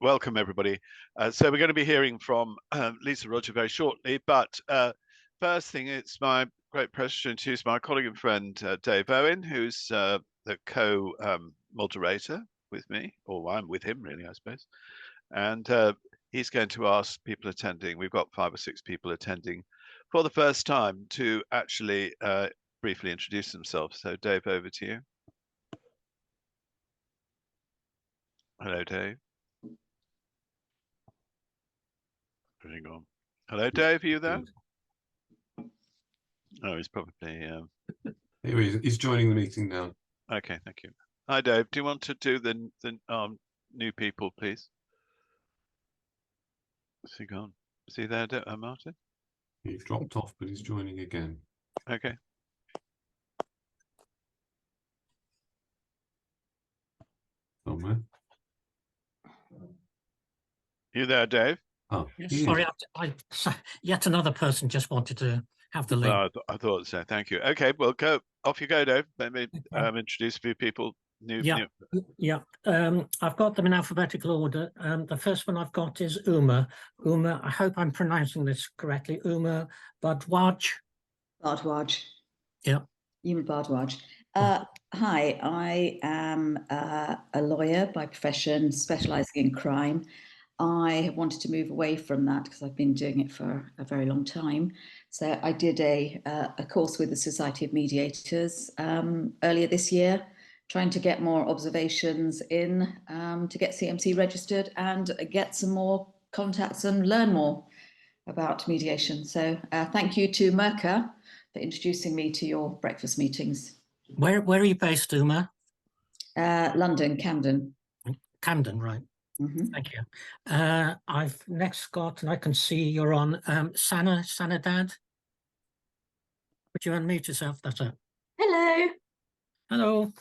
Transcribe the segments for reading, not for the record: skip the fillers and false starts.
Welcome everybody. So we're going to be hearing from Lisa Roger very shortly, but first thing, it's my great pleasure to introduce my colleague and friend Dave Owen, who's the co-moderator with me, or I'm with him really, I suppose. And he's going to ask people attending, we've got 5 or 6 people attending for the first time, to actually briefly introduce themselves. So Dave, over to you. Hello, Dave. Hang on. Hello, Dave. Are you there? Oh, he's probably. Here he's joining the meeting now. Okay, thank you. Hi, Dave. Do you want to do the new people, please? Is he gone? Is he there, Martin? He's dropped off, but he's joining again. Okay. Somewhere. You there, Dave? Oh, yes, sorry, yet another person just wanted to have the link. Oh, I thought so. Thank you. Okay, well, off you go, Dave. Let me introduce a few people. I've got them in alphabetical order. The first one I've got is Uma. Uma, I hope I'm pronouncing this correctly. Uma Bhardwaj. Bhardwaj. Yeah. Uma Bhardwaj. Hi, I am a lawyer by profession, specialising in crime. I have wanted to move away from that because I've been doing it for a very long time. So I did a course with the Society of Mediators earlier this year, trying to get more observations in, to get CMC registered and get some more contacts and learn more about mediation. So thank you to Merca for introducing me to your breakfast meetings. Where are you based, Uma? London, Camden. Camden, right. Mm-hmm. Thank you. I've next got, and I can see you're on, Sanadad. Would you unmute yourself? That's it. Hello. Hello.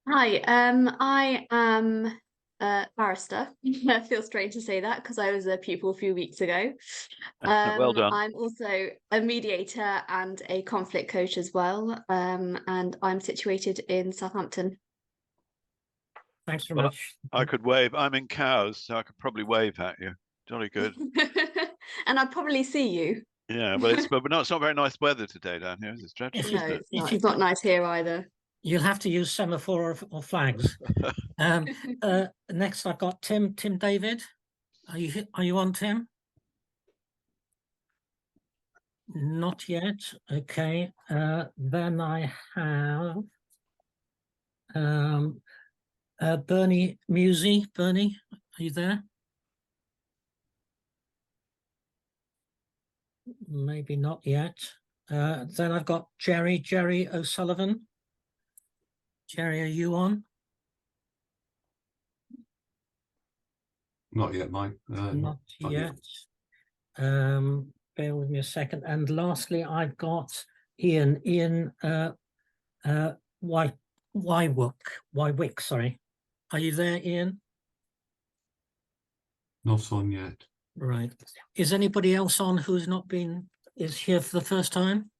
Hi. I am a barrister. I feel strange to say that because I was a pupil a few weeks ago. Well done. I'm also a mediator and a conflict coach as well. And I'm situated in Southampton. Thanks very much. I could wave. I'm in Cowes, so I could probably wave at you. Jolly good. And I'd probably see you. Yeah, but it's not very nice weather today down here. It's dreadful. No, it's not nice here either. You'll have to use semaphore or flags. Next, I've got Tim David. Are you on, Tim? Not yet. Okay. Then I have Bernie Musey. Bernie, are you there? Maybe not yet. Then I've got Jerry O'Sullivan. Jerry, are you on? Not yet, Mike. Not yet. Bear with me a second. And lastly, I've got Ian Wywick, sorry. Are you there, Ian? Not on yet. Right. Is anybody else on who's not is here for the first time?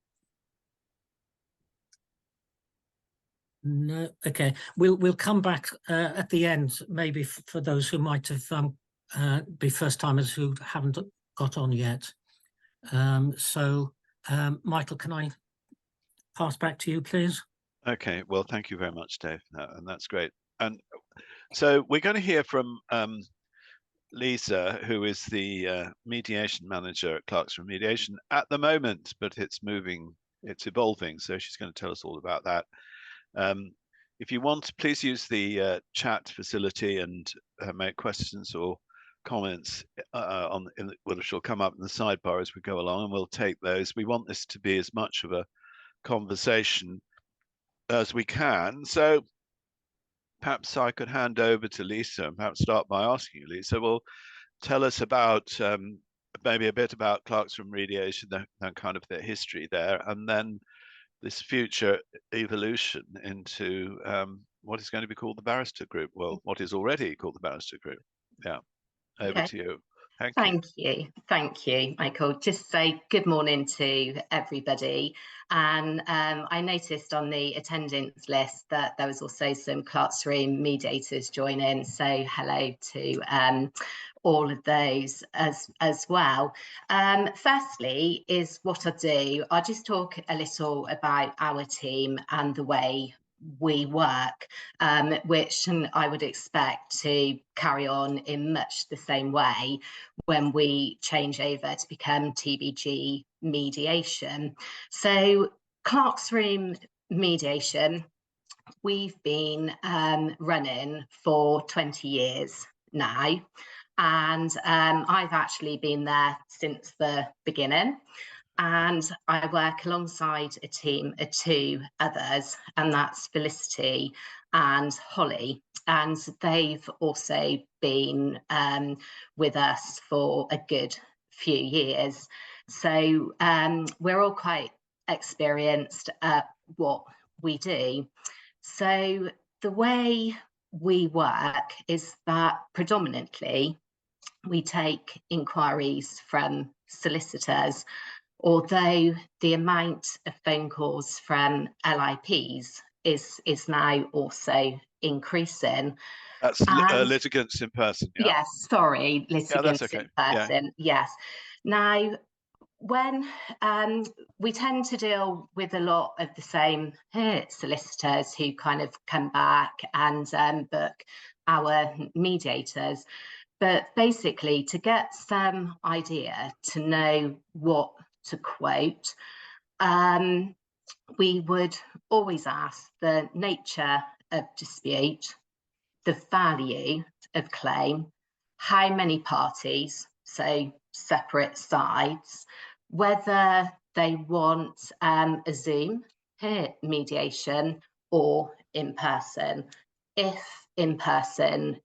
No. Okay. We'll come back at the end, maybe for those who might have be first timers who haven't got on yet. Michael, can I pass back to you, please? Okay. Well, thank you very much, Dave, and that's great. And so we're going to hear from Lisa, who is the mediation manager at Clark's Remediation at the moment, but it's evolving. So she's going to tell us all about that. If you want, please use the chat facility and make questions or comments which will come up in the sidebar as we go along, and we'll take those. We want this to be as much of a conversation as we can. So perhaps I could hand over to Lisa and perhaps start by asking you, Lisa, well, tell us about maybe a bit about Clark's Remediation, that kind of the history there, and then this future evolution into what is going to be called the Barrister Group. Well, what is already called the Barrister Group. Yeah, over to you. Thank you. Thank you, Michael. Just say good morning to everybody. And I noticed on the attendance list that there was also some classroom mediators joining. So hello to all of those as well. Firstly is what I do. I'll just talk a little about our team and the way we work, which I would expect to carry on in much the same way when we change over to become TBG mediation. So classroom mediation, we've been running for 20 years now, and I've actually been there since the beginning. And I work alongside a team of two others, and that's Felicity and Holly. And they've also been with us for a good few years. So we're all quite experienced at what we do. So the way we work is that predominantly we take inquiries from solicitors, although the amount of phone calls from LIPs is now also increasing. That's litigants in person, yeah? Yes, sorry, litigants okay. in person, yes. Now, when we tend to deal with a lot of the same solicitors who kind of come back and book our mediators, but basically to get some idea to know what to quote, we would always ask the nature of dispute, the value of claim, how many parties, so separate sides, whether they want a Zoom mediation or in person. If in person,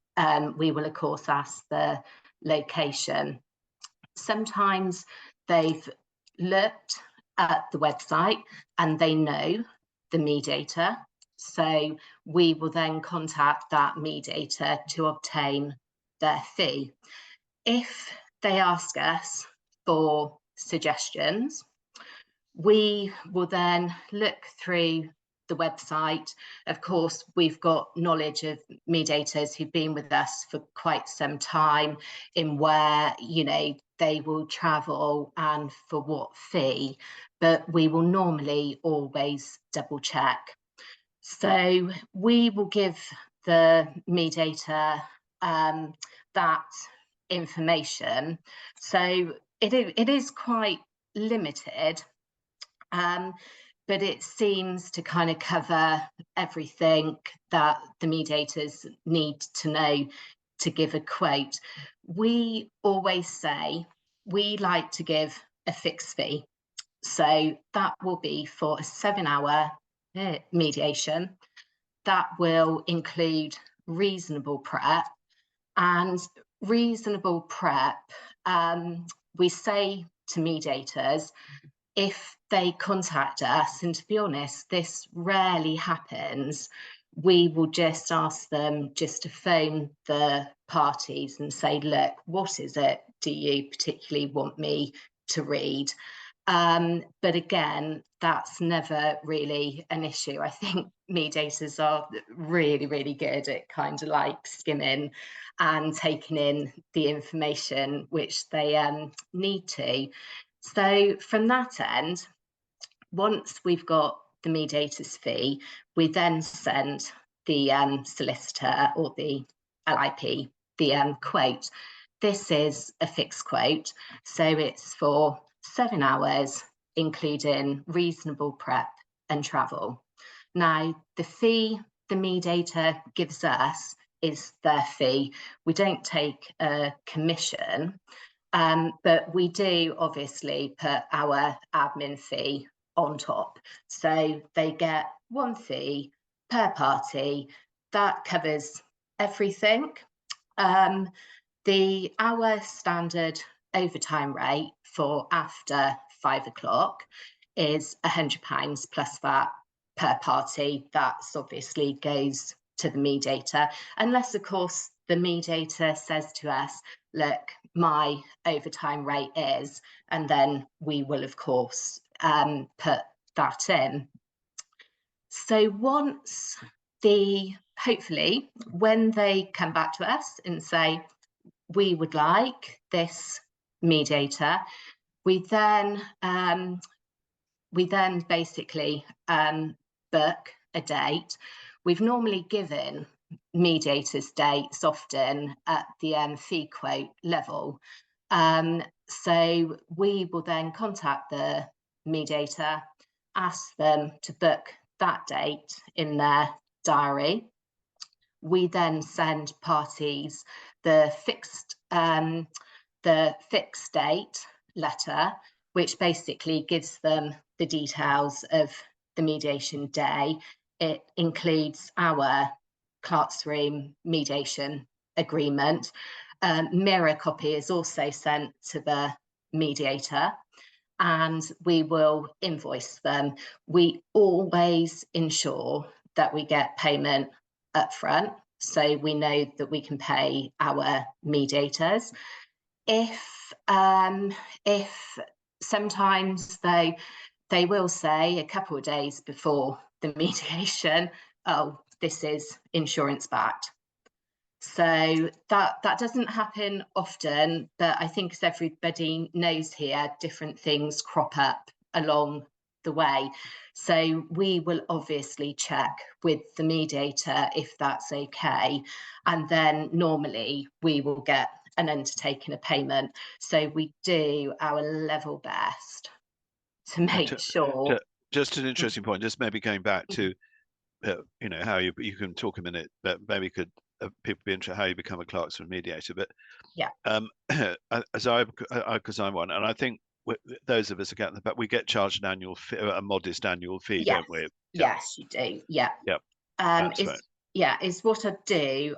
we will of course ask the location. Sometimes they've looked at the website and they know the mediator, so we will then contact that mediator to obtain their fee. If they ask us for suggestions, we will then look through the website. Of course, we've got knowledge of mediators who've been with us for quite some time, in where, you know, they will travel and for what fee, but we will normally always double check. So we will give the mediator that information. So it is quite limited, but it seems to kind of cover everything that the mediators need to know to give a quote. We always say we like to give a fixed fee. So that will be for a 7-hour mediation. That will include reasonable prep. And reasonable prep, we say to mediators, if they contact us, and to be honest, this rarely happens, we will just ask them just to phone the parties and say, look, what is it do you particularly want me to read? But again, that's never really an issue. I think mediators are really, really good at kind of like skimming and taking in the information which they need to. So from that end, once we've got the mediator's fee, we then send the solicitor or the LIP the quote. This is a fixed quote, so it's for 7 hours, including reasonable prep and travel. Now, the fee the mediator gives us is their fee. We don't take a commission, but we do obviously put our admin fee on top. So they get one fee per party. That covers everything. Our standard overtime rate for after 5 o'clock is £100 plus VAT per party. That's obviously goes to the mediator, unless of course the mediator says to us, look, my overtime rate is, and then we will of course put that in. So once hopefully when they come back to us and say, we would like this mediator, we then basically book a date. We've normally given mediators dates often at the fee quote level. So we will then contact the mediator, ask them to book that date in their diary. We then send parties the fixed date letter, which basically gives them the details of the mediation day. It includes our Clerks' Room mediation agreement. Mirror copy is also sent to the mediator, and we will invoice them. We always ensure that we get payment upfront, so we know that we can pay our mediators. If sometimes they will say a couple of days before the mediation, oh, this is insurance backed. So that doesn't happen often, but I think as everybody knows here, different things crop up along the way. So we will obviously check with the mediator if that's okay. And then normally we will get an undertaking of payment. So we do our level best to make sure. Just an interesting point, just maybe going back to, you know, how you can talk a minute, but maybe could people be interested how you become a Clerks' Room mediator. But yeah, because I'm one, and I think those of us again, but we get charged an annual fee, a modest annual fee, yes. don't we? Yes, you do. Yeah. Yep. Is what I do.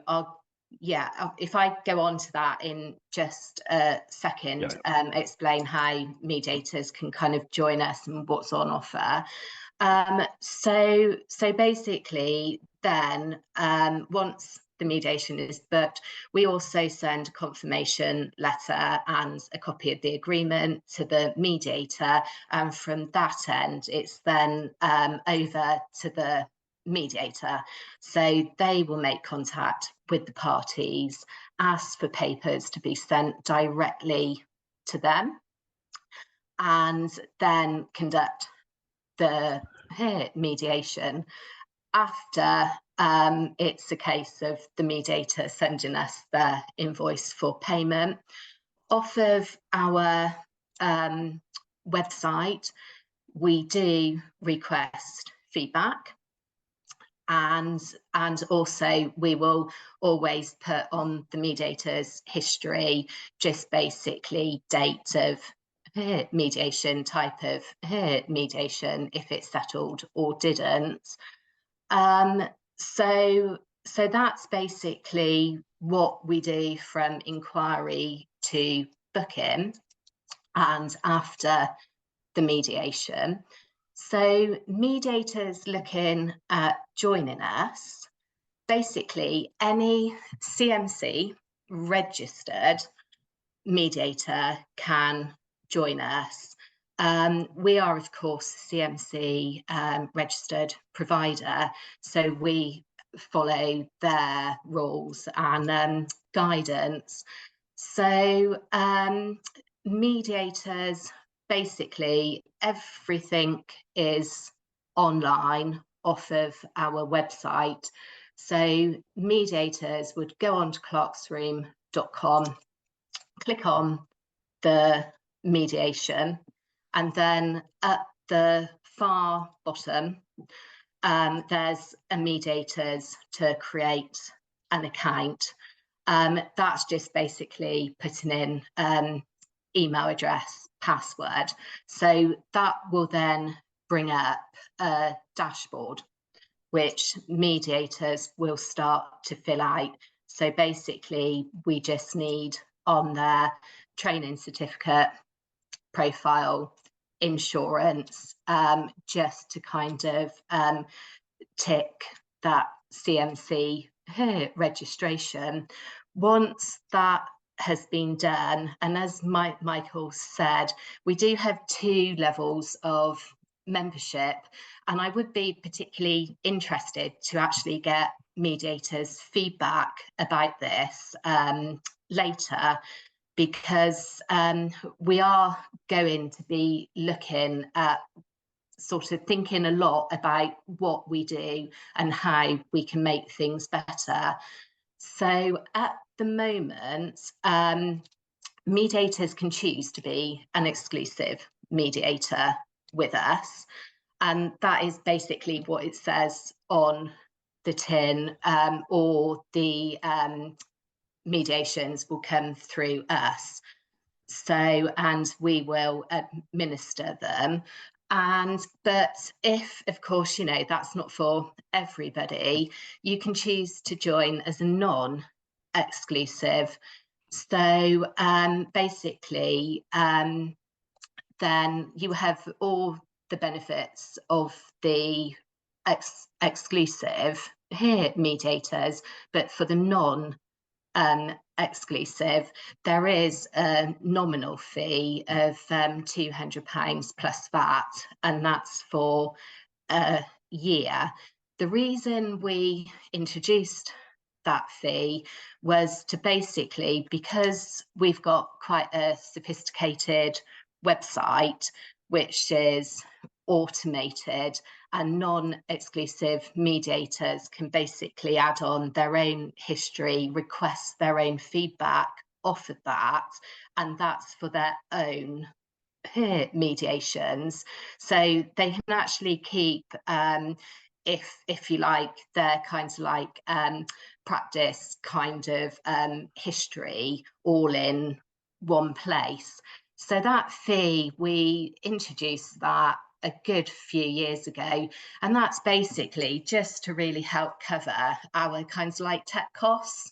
If I go on to that in just a second, explain how mediators can kind of join us and what's on offer. So basically then, once the mediation is booked, we also send a confirmation letter and a copy of the agreement to the mediator, and from that end it's then over to the mediator. So they will make contact with the parties, ask for papers to be sent directly to them, and then conduct the mediation. After it's a case of the mediator sending us their invoice for payment. Off of our website, we do request feedback, and also we will always put on the mediator's history just basically date of mediation, type of mediation, if it's settled or didn't. So that's basically what we do from inquiry to booking and after the mediation. So mediators looking at joining us, basically any CMC registered mediator can join us. We are, of course, CMC registered provider, so we follow their rules and guidance. So mediators, basically everything is online off of our website. So mediators would go on to clerksroom.com, click on the mediation, and then at the far bottom there's a mediators to create an account. That's just basically putting in email address, password. So that will then bring up a dashboard which mediators will start to fill out. So basically we just need on their training certificate, profile, insurance, just to kind of tick that CMC registration. once that has been done, and as Michael said, we do have 2 levels of membership, and I would be particularly interested to actually get Mediators' feedback about this later, because we are going to be looking at sort of thinking a lot about what we do and how we can make things better. So at the moment, Mediators can choose to be an exclusive mediator with us, and that is basically what it says on the tin, or the mediations will come through us. So, and we will administer them. But if, of course, you know, that's not for everybody, you can choose to join as a non-exclusive. So basically, then you have all the benefits of the exclusive here Mediators, but for the non-exclusive, there is a nominal fee of £200 plus VAT, and that's for a year. The reason we introduced that fee was to basically, because we've got quite a sophisticated website which is automated, and non-exclusive mediators can basically add on their own history, request their own feedback off of that, and that's for their own peer mediations. So they can actually keep, if you like, their kinds of like practice kind of history all in one place. So that fee, we introduced that a good few years ago, and that's basically just to really help cover our kinds of like tech costs.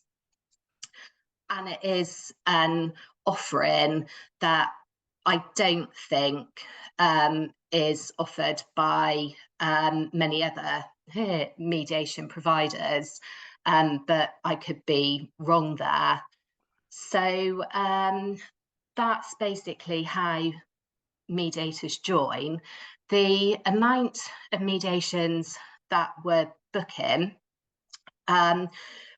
And it is an offering that I don't think is offered by many other mediation providers, but I could be wrong there. So that's basically how mediators join. The amount of mediations that we're booking,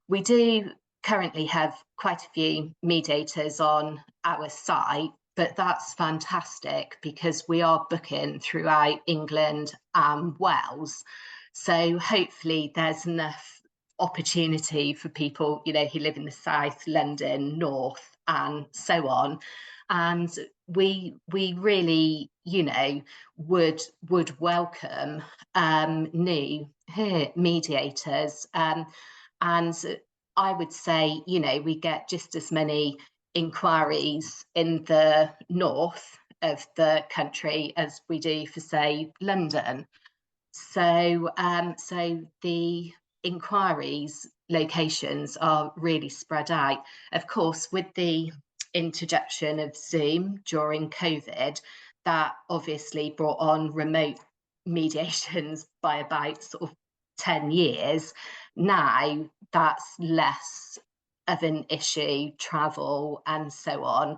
we do currently have quite a few mediators on our site, but that's fantastic because we are booking throughout England and Wales. So hopefully there's enough opportunity for people, you know, who live in the south, London, north, and so on. And we really, you know, would welcome new mediators. And I would say, you know, we get just as many inquiries in the north of the country as we do for, say, London. So so the inquiries locations are really spread out. Of course, with the introduction of Zoom during COVID, that obviously brought on remote mediations by about sort of 10 years. Now that's less of an issue, travel and so on,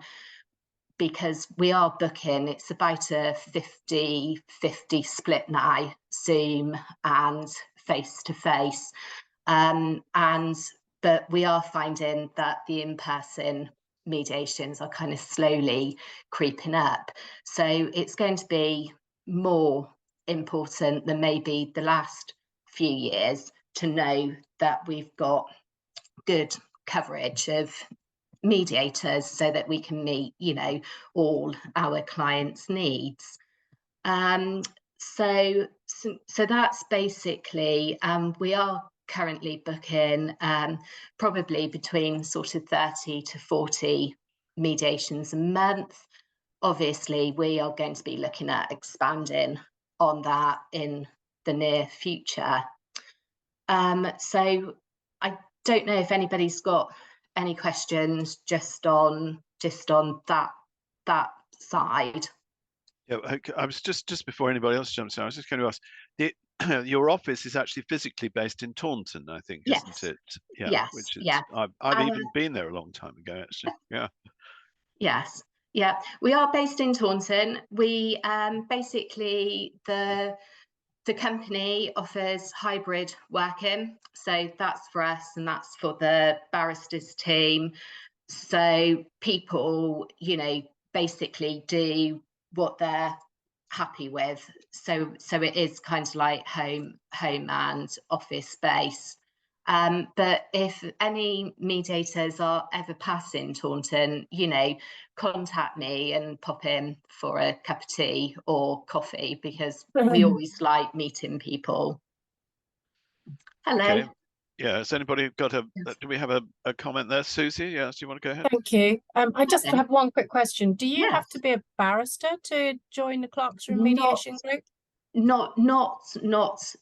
because we are booking, it's about a 50-50 split now, Zoom and face-to-face. But we are finding that the in-person mediations are kind of slowly creeping up. So it's going to be more important than maybe the last few years to know that we've got good coverage of mediators so that we can meet, you know, all our clients' needs. So that's basically, we are currently booking probably between sort of 30 to 40 mediations a month. Obviously, we are going to be looking at expanding on that in the near future. So I don't know if anybody's got any questions just on that side. Yeah, I was just before anybody else jumps in, I was just going to ask, your office is actually physically based in Taunton, I think, Yes. isn't it? Yeah, Yes, which is, yeah. I've even been there a long time ago, actually. Yeah. Yes, yeah, we are based in Taunton. We basically the company offers hybrid working, so that's for us and that's for the barristers team. So people, you know, basically do what they're happy with. So it is kind of like home and office space. But if any mediators are ever passing Taunton, you know, contact me and pop in for a cup of tea or coffee, because we always like meeting people. Hello. Okay. Yeah, has anybody got do we have a comment there? Susie, yes, do you want to go ahead? Thank you. I just Okay. have one quick question. Do you have Yes. to be a barrister to join the Clerks Room Not- Mediation Group? Not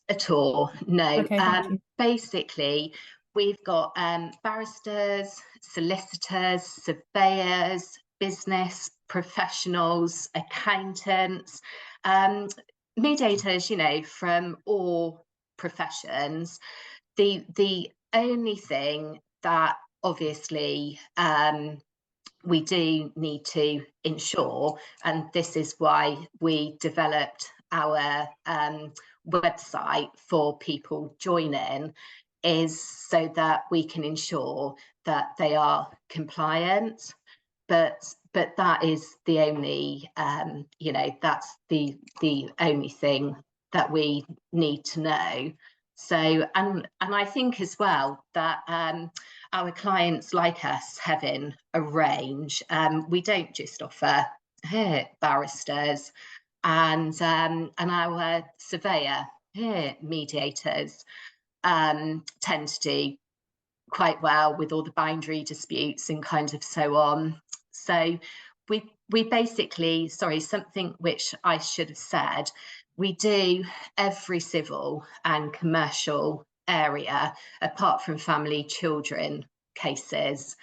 at all. No. Okay, thank you. Basically, we've got barristers, solicitors, surveyors, business professionals, accountants, mediators, you know, from all professions. The only thing that obviously we do need to ensure, and this is why we developed our website for people joining, is so that we can ensure that they are compliant. But that is the only you know, that's the only thing that we need to know. So and I think as well that our clients like us having a range. We don't just offer barristers and our surveyor mediators tend to do quite well with all the boundary disputes and kind of so on. So we basically, sorry, something which I should have said, we do every civil and commercial area apart from family children cases.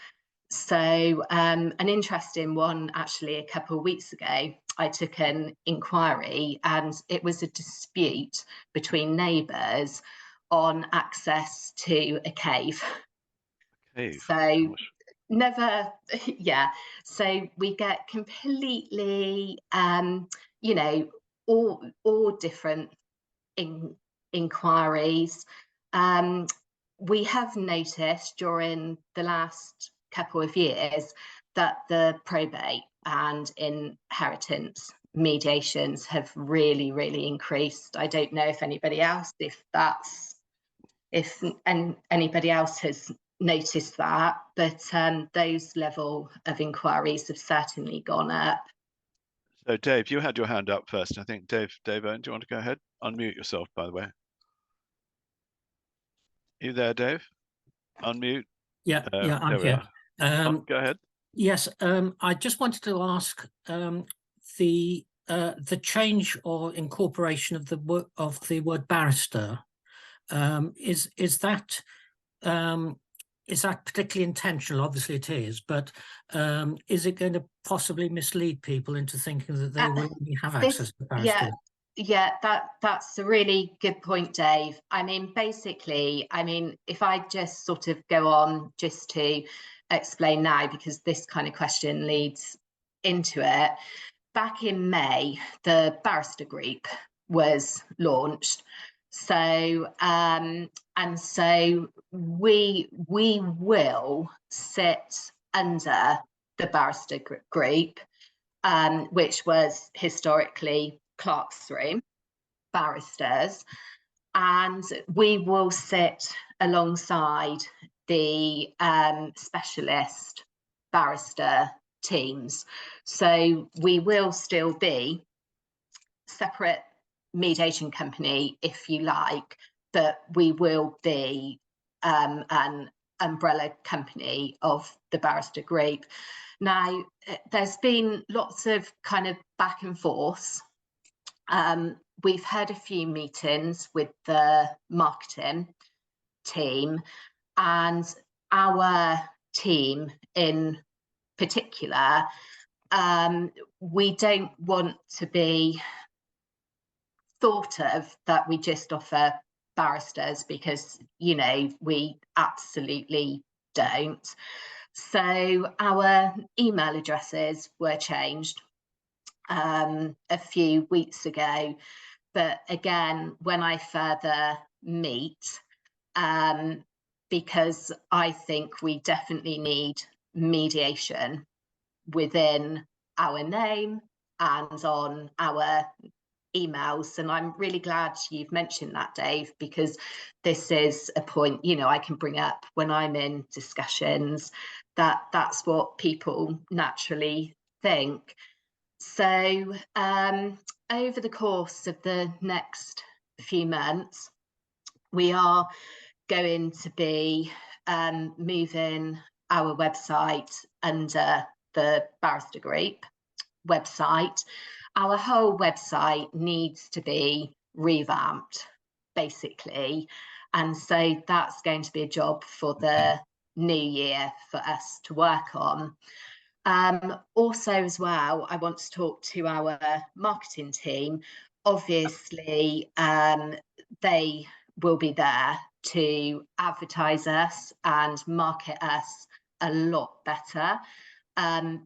So an interesting one, actually, a couple of weeks ago, I took an inquiry and it was a dispute between neighbours on access to a cave. Cave. So Gosh. never, yeah. So we get completely, you know, all different inquiries. We have noticed during the last couple of years that the probate and inheritance mediations have really increased. I don't know if anybody else, if anybody else has noticed that, but those level of inquiries have certainly gone up. So Dave, you had your hand up first. I think Dave Owen, do you want to go ahead? Unmute yourself, by the way. You there, Dave? Unmute. Yeah, yeah, I'm there we here. are. Go ahead. Yes, I just wanted to ask the change or incorporation of the word barrister. Is that particularly intentional? Obviously, it is, but is it going to possibly mislead people into thinking that they will only have access to barristers? Yeah, that's a really good point, Dave. I mean, basically, I mean, if I just sort of go on just to explain now, because this kind of question leads into it. Back in May, the barrister group was launched. So and so we will sit under the barrister group, which was historically Clerks Room barristers, and we will sit alongside the specialist barrister teams. So we will still be separate mediation company, if you like, but we will be an umbrella company of the barrister group. Now, there's been lots of kind of back and forth. We've had a few meetings with the marketing team, and our team in particular, we don't want to be thought of that we just offer barristers, because, you know, we absolutely don't. So our email addresses were changed a few weeks ago. But again, when I further meet, because I think we definitely need mediation within our name and on our emails. And I'm really glad you've mentioned that, Dave, because this is a point, you know, I can bring up when I'm in discussions, that that's what people naturally think. So over the course of the next few months, we are going to be moving our website under the Barrister Group website. Our whole website needs to be revamped, basically. And so that's going to be a job for the new year for us to work on. Also as well, I want to talk to our marketing team. Obviously, they will be there to advertise us and market us a lot better,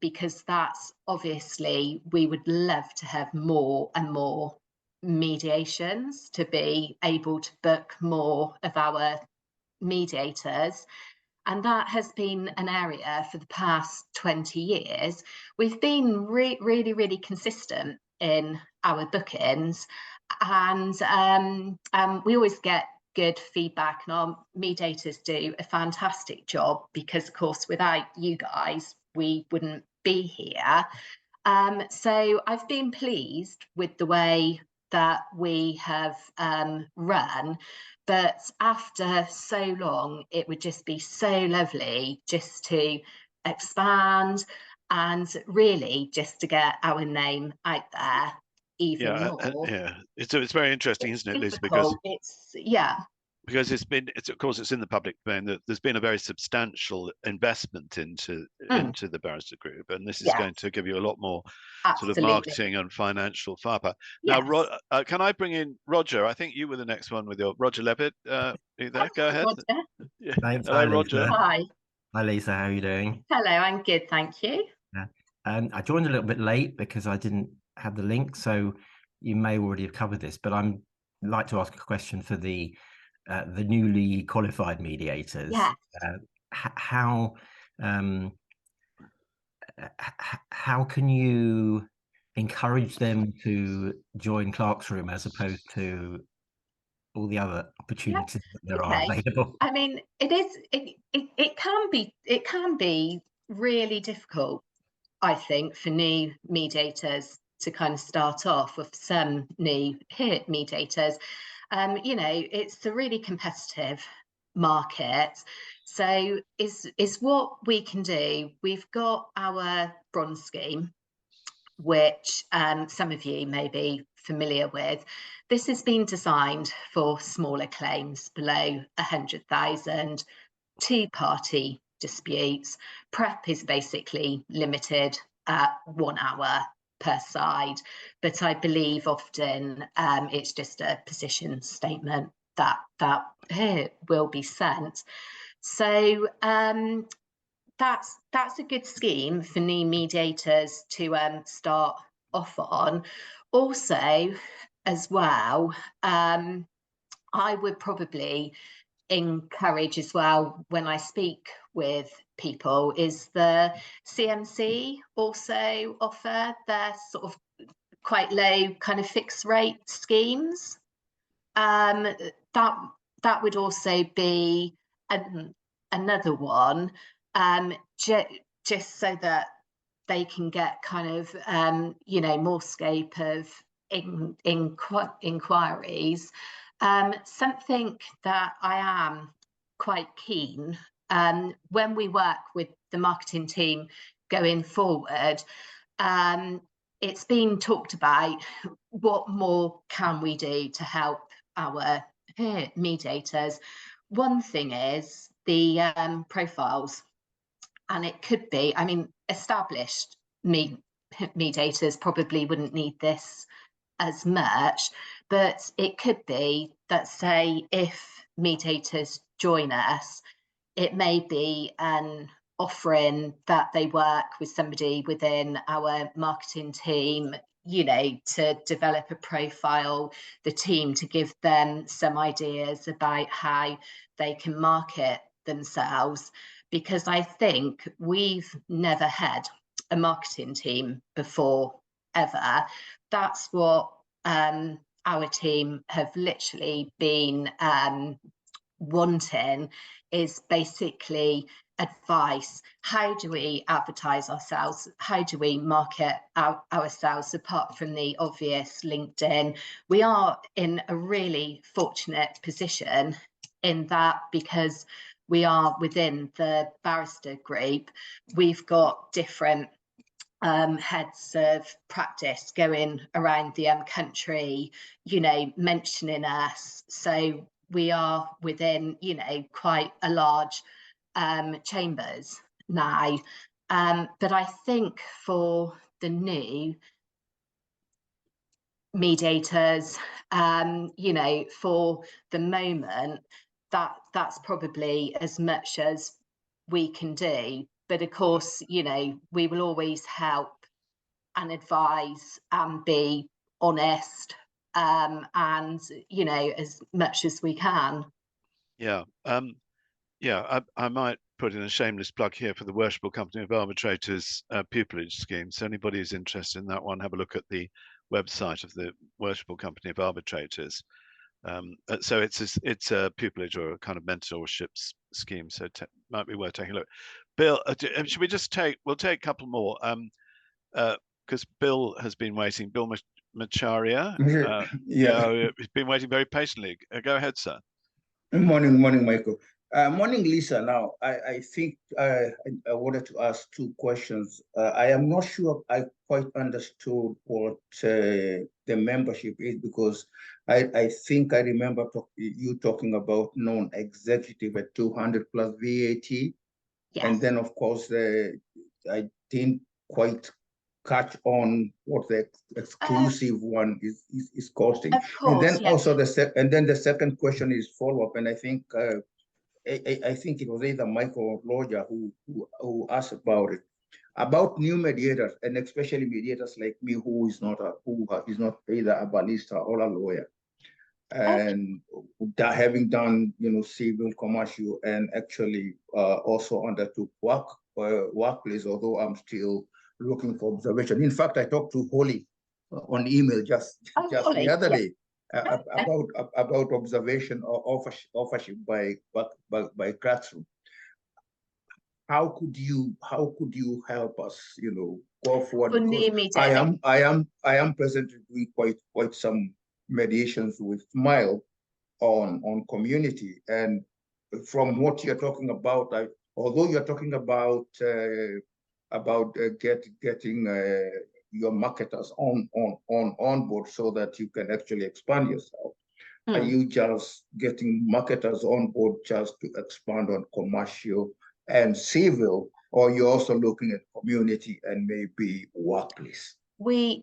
because that's obviously, we would love to have more and more mediations to be able to book more of our mediators. And that has been an area for the past 20 years. We've been really consistent in our bookings, and we always get good feedback, and our mediators do a fantastic job, because of course without you guys we wouldn't be here. So I've been pleased with the way that we have run. But after so long, it would just be so lovely just to expand and really just to get our name out there even more. Yeah, it's very interesting, isn't it, Lisa? Because it's because of course it's in the public domain that there's been a very substantial investment into the Barrister Group, and this is going to give you a lot more sort of marketing and financial firepower. Now, can I bring in Roger? I think you were the next one with your Roger Levitt. Are you there? Go ahead. Yeah. Thanks. Hello, Roger. Hi. Hi, Lisa. How are you doing? Hello, I'm good, thank you. Yeah. I joined a little bit late because I didn't have the link, so you may already have covered this, but I'd like to ask a question for the newly qualified mediators. Yeah. How can you encourage them to join Clerk's Room as opposed to all the other opportunities that there are available? I mean, it can be really difficult, I think, for new mediators to kind of start off with some new mediators. You know, it's a really competitive market. So is what we can do. We've got our bronze scheme, which some of you may be familiar with. This has been designed for smaller claims below 100,000, two-party disputes. Prep is basically limited at 1 hour per side, but I believe often it's just a position statement that will be sent. So that's a good scheme for new mediators to start off on. Also, as well, I would probably encourage as well, when I speak with people, is the CMC also offer their sort of quite low kind of fixed rate schemes. That would also be another one, just so that they can get kind of you know, more scope of inquiries. Something that I am quite keen, when we work with the marketing team going forward, it's been talked about, what more can we do to help our mediators? One thing is the profiles, and it could be, I mean, established mediators probably wouldn't need this as much, But it could be that, say, if mediators join us, it may be an offering that they work with somebody within our marketing team, you know, to develop a profile, the team to give them some ideas about how they can market themselves. Because I think we've never had a marketing team before, ever. That's what our team have literally been wanting, is basically advice. How do we advertise ourselves? How do we market ourselves apart from the obvious LinkedIn? We are in a really fortunate position in that, because we are within the barrister group, we've got different heads of practice going around the country, you know, mentioning us. So we are within, you know, quite a large chambers now. But I think for the new mediators, you know, for the moment, that's probably as much as we can do. But of course, you know, we will always help and advise and be honest, and, you know, as much as we can. Yeah. I might put in a shameless plug here for the Worshipful Company of Arbitrators pupillage scheme. So anybody who's interested in that one, have a look at the website of the Worshipful Company of Arbitrators. So it's a pupillage or a kind of mentorship scheme. So might be worth taking a look. Bill, should we just we'll take a couple more, because Bill has been waiting. Bill Macharia, he's been waiting very patiently. Go ahead, sir. Morning, Michael. Morning, Lisa. Now, I think I wanted to ask two questions. I am not sure I quite understood what the membership is, because I think I remember you talking about non-executive at 200 plus VAT. Yes. And then, of course, I didn't quite catch on what the exclusive one is costing. Of course, and then yes. also the second question is follow-up, and I think it was either Michael or Roger who asked about it, about new mediators, and especially mediators like me who is not either a barrister or a lawyer, and having done, you know, civil, commercial, and actually also undertook workplace, although I'm still looking for observation. In fact, I talked to Holly on email just Holly, the other yeah. day about observation or authorship by classroom. How could you help us, you know, go forward? For new media. I am presently doing quite some mediations with Smile on community, and from what you're talking about, although you're talking about getting your marketers on board so that you can actually expand yourself. Are you just getting marketers on board just to expand on commercial and civil, or you're also looking at community and maybe workplace? We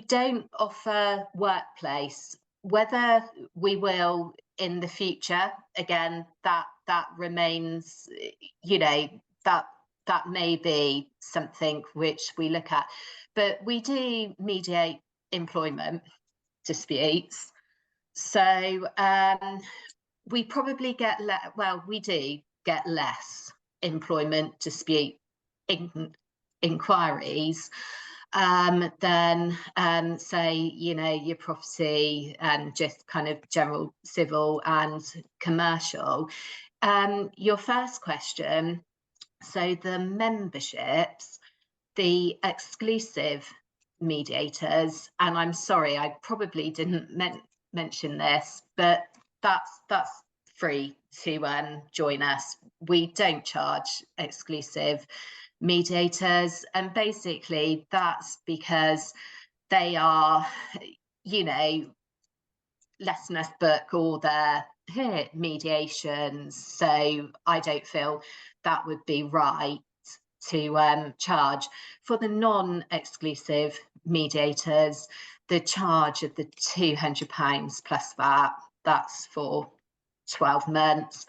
don't offer workplace. Whether we will in the future, again, that remains, you know, that may be something which we look at. But we do mediate employment disputes. So we probably get we do get less employment dispute inquiries than say, you know, your property and just kind of general civil and commercial. Your first question, so the memberships, the exclusive mediators, and I'm sorry, I probably didn't mention this, but that's free to join us. We don't charge exclusive mediators, and basically that's because they are, you know, letting us book all their mediations, so I don't feel that would be right to charge. For the non-exclusive mediators, the charge of the £200 plus VAT, that's for 12 months.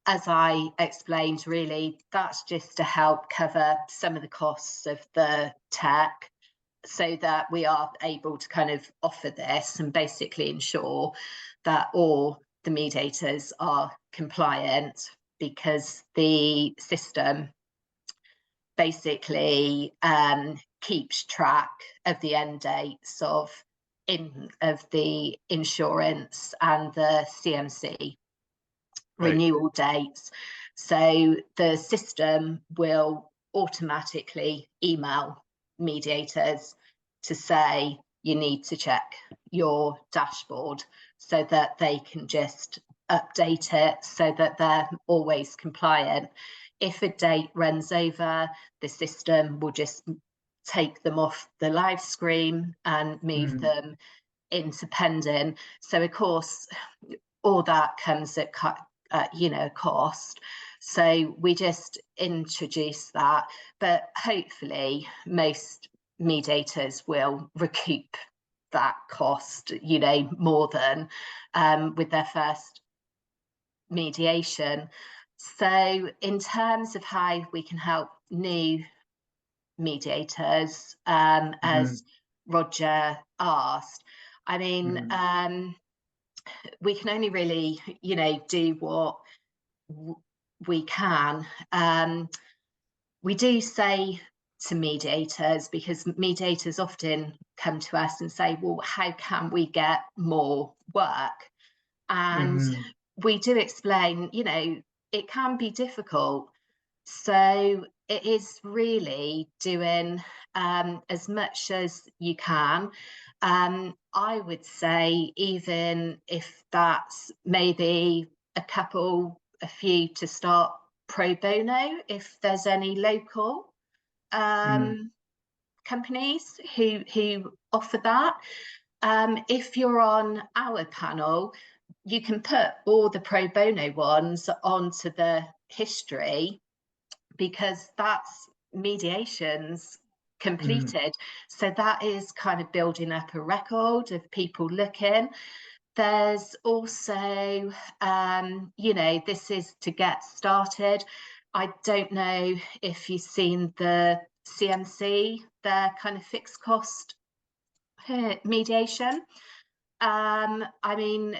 As I explained, really, that's just to help cover some of the costs of the tech, so that we are able to kind of offer this and basically ensure that all the mediators are compliant, because the system basically keeps track of the end dates of the insurance and the CMC renewal dates. So the system will automatically email mediators to say you need to check your dashboard, so that they can just update it so that they're always compliant. If a date runs over, the system will just take them off the live screen and move them into pending. So of course, all that comes at cost. So we just introduce that, but hopefully most mediators will recoup that cost, more than with their first mediation. So in terms of how we can help new mediators, as Roger asked, I mean, we can only really, do what we can. We do say to mediators, because mediators often come to us and say, well, how can we get more work? And we do explain, it can be difficult. So it is really doing as much as you can. I would say, even if that's maybe a few to start pro bono, if there's any local companies who offer that. If you're on our panel, you can put all the pro bono ones onto the history, because that's mediations completed. So that is kind of building up a record of people looking. There's also, this is to get started. I don't know if you've seen the CMC, their kind of fixed cost mediation. I mean,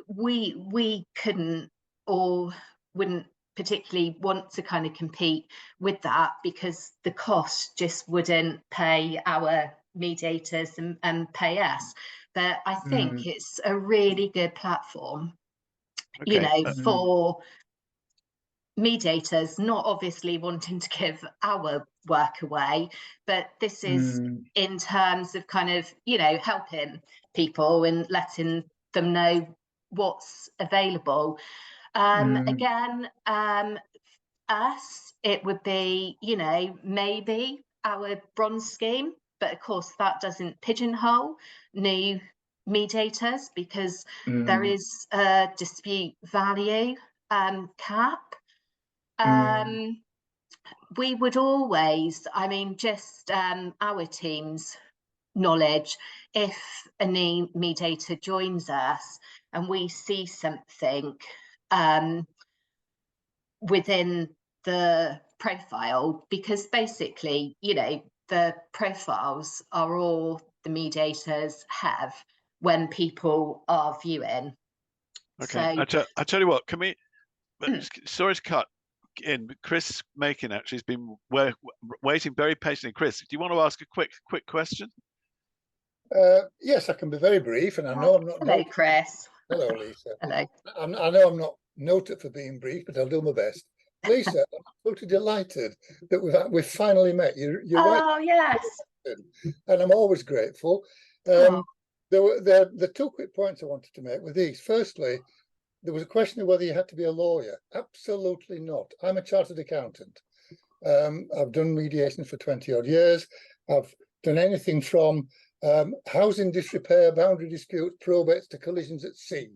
we couldn't or wouldn't particularly want to kind of compete with that, because the cost just wouldn't pay our mediators and pay us. But I think it's a really good platform, for mediators, not obviously wanting to give our work away, but this is in terms of kind of, helping people and letting them know what's available. Again, us, it would be, maybe our bronze scheme, but of course that doesn't pigeonhole new mediators, because there is a dispute value cap. We would always, I mean, just our team's knowledge, if a new mediator joins us and we see something within the profile, because basically, the profiles are all the mediators have when people are viewing. Okay, So, I tell you what, can we, sorry to cut in, but Chris Makin actually has been waiting very patiently. Chris, do you want to ask a quick question? Yes, I can be very brief, and I know I'm not. Hello, Chris. Hello, Lisa. Hello. I know I'm not noted for being brief, but I'll do my best. Lisa, I'm absolutely delighted that we've finally met. You're Oh, yes. and I'm always grateful. There were the two quick points I wanted to make were these. Firstly, there was a question of whether you had to be a lawyer. Absolutely not. I'm a chartered accountant. I've done mediation for 20 odd years. I've done anything from housing disrepair, boundary disputes, probates to collisions at sea.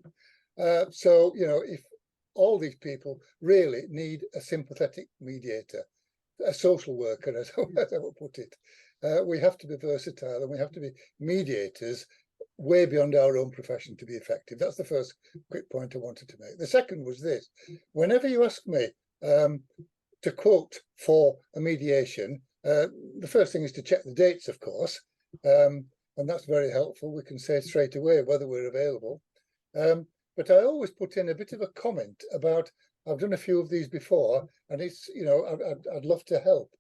So, if all these people really need a sympathetic mediator, a social worker, as I would put it. We have to be versatile and we have to be mediators way beyond our own profession to be effective. That's the first quick point I wanted to make. The second was this: whenever you ask me to quote for a mediation, the first thing is to check the dates, of course, and that's very helpful. We can say straight away whether we're available. But I always put in a bit of a comment about, I've done a few of these before, and it's, you know, I'd love to help.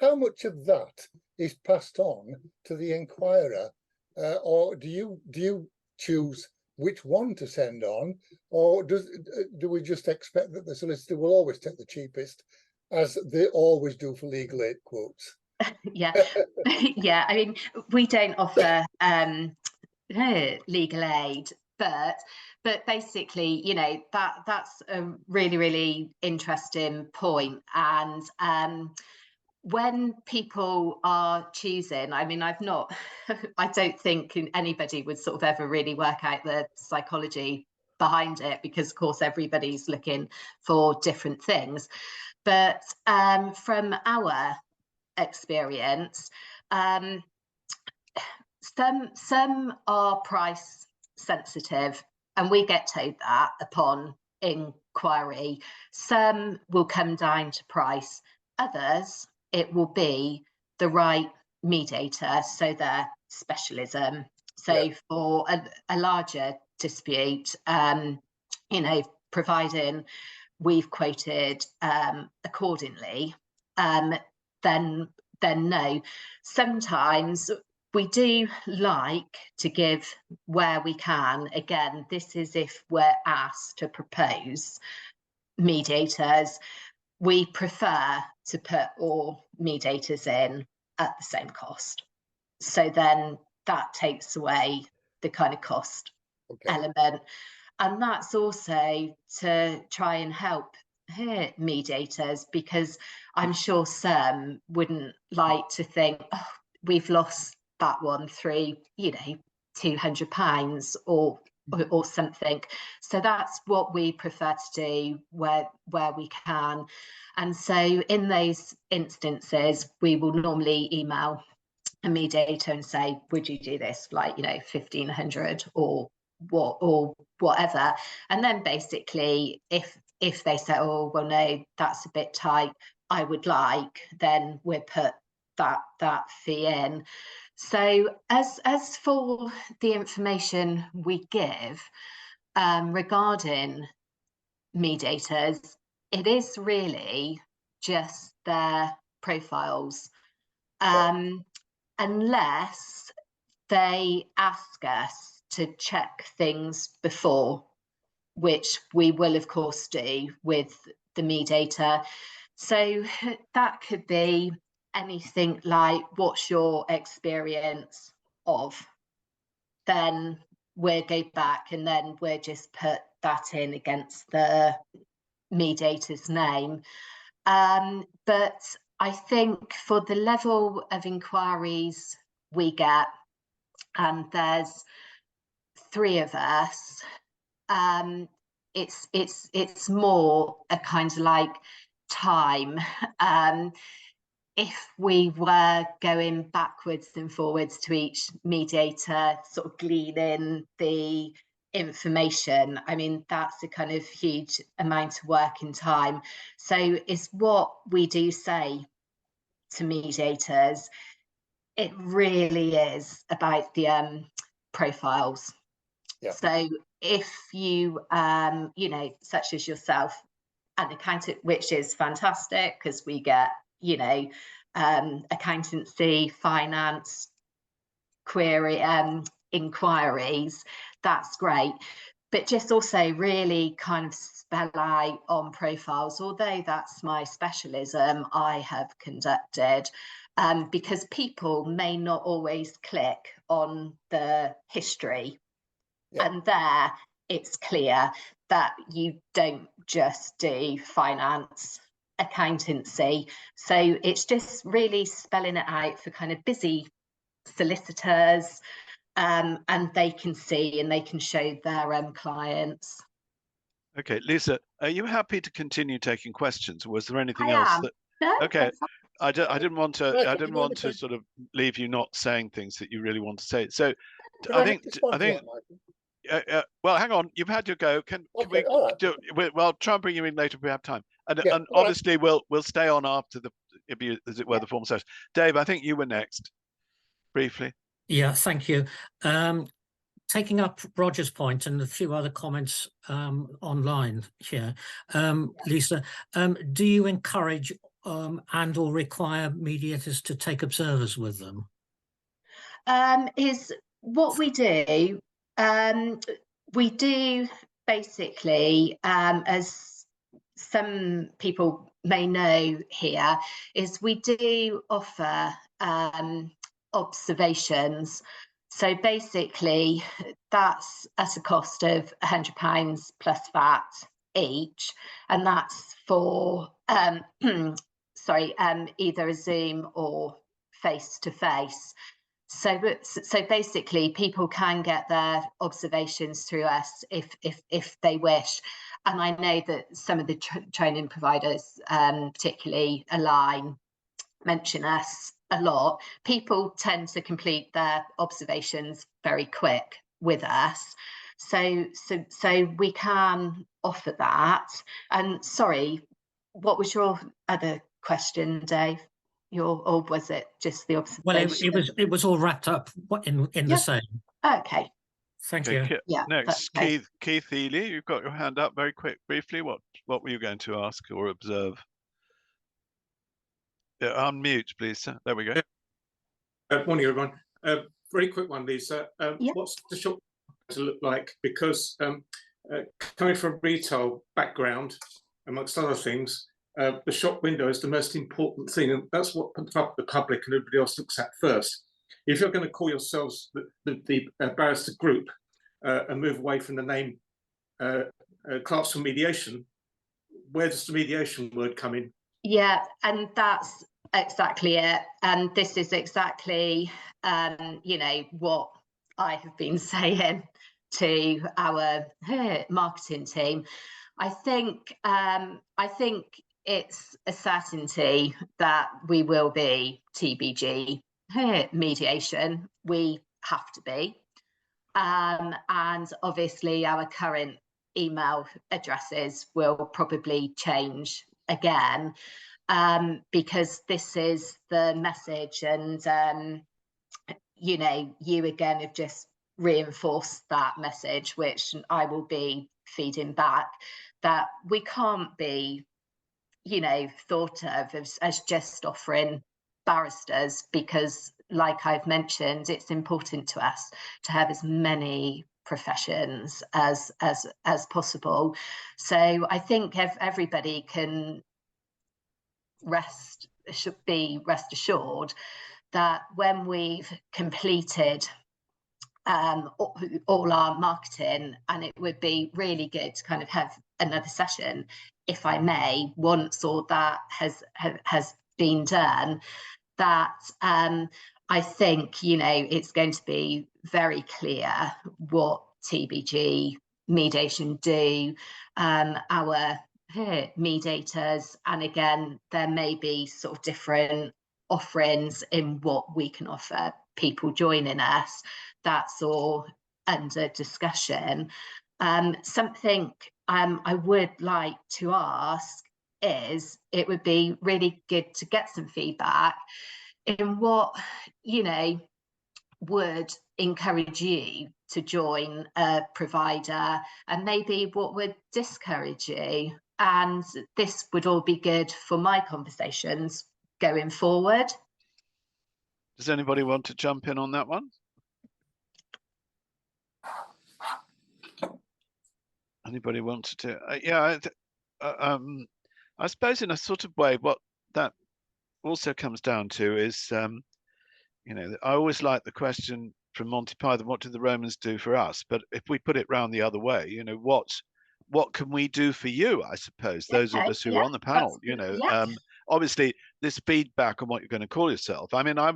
How much of that is passed on to the inquirer, or do you choose which one to send on, or do we just expect that the solicitor will always take the cheapest, as they always do for legal aid quotes? Yeah, yeah. I mean, we don't offer legal aid, but basically, you know, that's a really interesting point. And when people are choosing, I mean, I don't think anybody would sort of ever really work out the psychology behind it, because of course everybody's looking for different things. But from our experience, some are price sensitive, and we get told that upon inquiry. Some will come down to price, others it will be the right mediator, so their specialism. So for a larger dispute, you know, providing we've quoted accordingly, then no. Sometimes we do like to give where we can. Again, this is if we're asked to propose mediators. We prefer to put all mediators in at the same cost. So then that takes away the kind of cost element. And that's also to try and help mediators, because I'm sure some wouldn't like to think, oh, we've lost that one through, you know, £200 or something. So that's what we prefer to do where we can. And so in those instances, we will normally email a mediator and say, would you do this for, like, you know, 1,500 or whatever. And then basically if they say, oh well, no, that's a bit tight, I would like, then we'll put that fee in. So as for the information we give regarding mediators, it is really just their profiles, unless they ask us to check things before, which we will of course do with the mediator. So that could be anything like, what's your experience of? Then we'll go back and then we'll just put that in against the mediator's name. But I think for the level of inquiries we get, and there's 3 of us, it's more a kind of like time. If we were going backwards and forwards to each mediator, sort of gleaning the information, I mean, that's a kind of huge amount of work and time. So it's what we do say to mediators. It really is about the profiles. So if you, you know, such as yourself, an accountant, which is fantastic because we get, you know, accountancy, finance, query, inquiries, that's great. But just also really kind of spell out on profiles, although that's my specialism, I have conducted, because people may not always click on the history. And there it's clear that you don't just do finance, accountancy. So it's just really spelling it out for kind of busy solicitors, and they can see and they can show their clients. Okay, Lisa, are you happy to continue taking questions? Was there anything I else am. that? No, Okay, I didn't want to. Michael, I do didn't you mind want if to I- sort of leave you not saying things that you really want to say. So, Could I I think. respond I to think. that, Michael? Well, hang on. You've had your go. Can Okay, we all right. do? Well, try and bring you in later if we have time. And Yeah, and all right. obviously we'll stay on after the, as it were, the formal session. Dave, I think you were next, briefly. Yeah, thank you. Taking up Roger's point and a few other comments online here, Lisa, do you encourage and or require mediators to take observers with them? Is what we do. We do basically, as some people may know here, is we do offer observations. So basically, that's at a cost of £100 plus VAT each, and that's for sorry, either a Zoom or face-to-face. So basically, people can get their observations through us if they wish. And I know that some of the training providers, particularly Align, mention us a lot. People tend to complete their observations very quick with us. So we can offer that. And sorry, what was your other question, Dave? Or was it just the observation? Well, it was all wrapped up in the same. Okay. Thank Okay, you. Yeah. next, Okay. Keith Ely, you've got your hand up very quick, briefly. What were you going to ask or observe? Yeah, unmute, please. Sir. There we go. Morning, everyone. Very quick one, Lisa. Yeah. What's the shop to look like? Because coming from a retail background, amongst other things, the shop window is the most important thing, and that's what the public and everybody else looks at first. If you're going to call yourselves the barrister group and move away from the name Clerks for Mediation, where does the mediation word come in? Yeah, and that's exactly it. And this is exactly, you know, what I have been saying to our marketing team. I think it's a certainty that we will be TBG mediation. We have to be. And obviously our current email addresses will probably change again, because this is the message, and you know, you again have just reinforced that message, which I will be feeding back, that we can't be, you know, thought of as just offering barristers, because like I've mentioned, it's important to us to have as many professions as possible. So I think everybody can should be rest assured that when we've completed all our marketing, and it would be really good to kind of have another session, if I may, once all that has been done, that I think, you know, it's going to be very clear what TBG mediation do, our mediators, and again, there may be sort of different offerings in what we can offer people joining us. That's all under discussion. Something I would like to ask is, it would be really good to get some feedback in what, you know, would encourage you to join a provider, and maybe what would discourage you. And this would all be good for my conversations going forward. Does anybody want to jump in on that one? Anybody want to? Yeah, I suppose in a sort of way, what that also comes down to is, you know, I always like the question from Monty Python, what did the Romans do for us? But if we put it round the other way, you know, what can we do for you? I suppose those of us who are on the panel, you know, obviously this feedback on what you're going to call yourself. I mean, I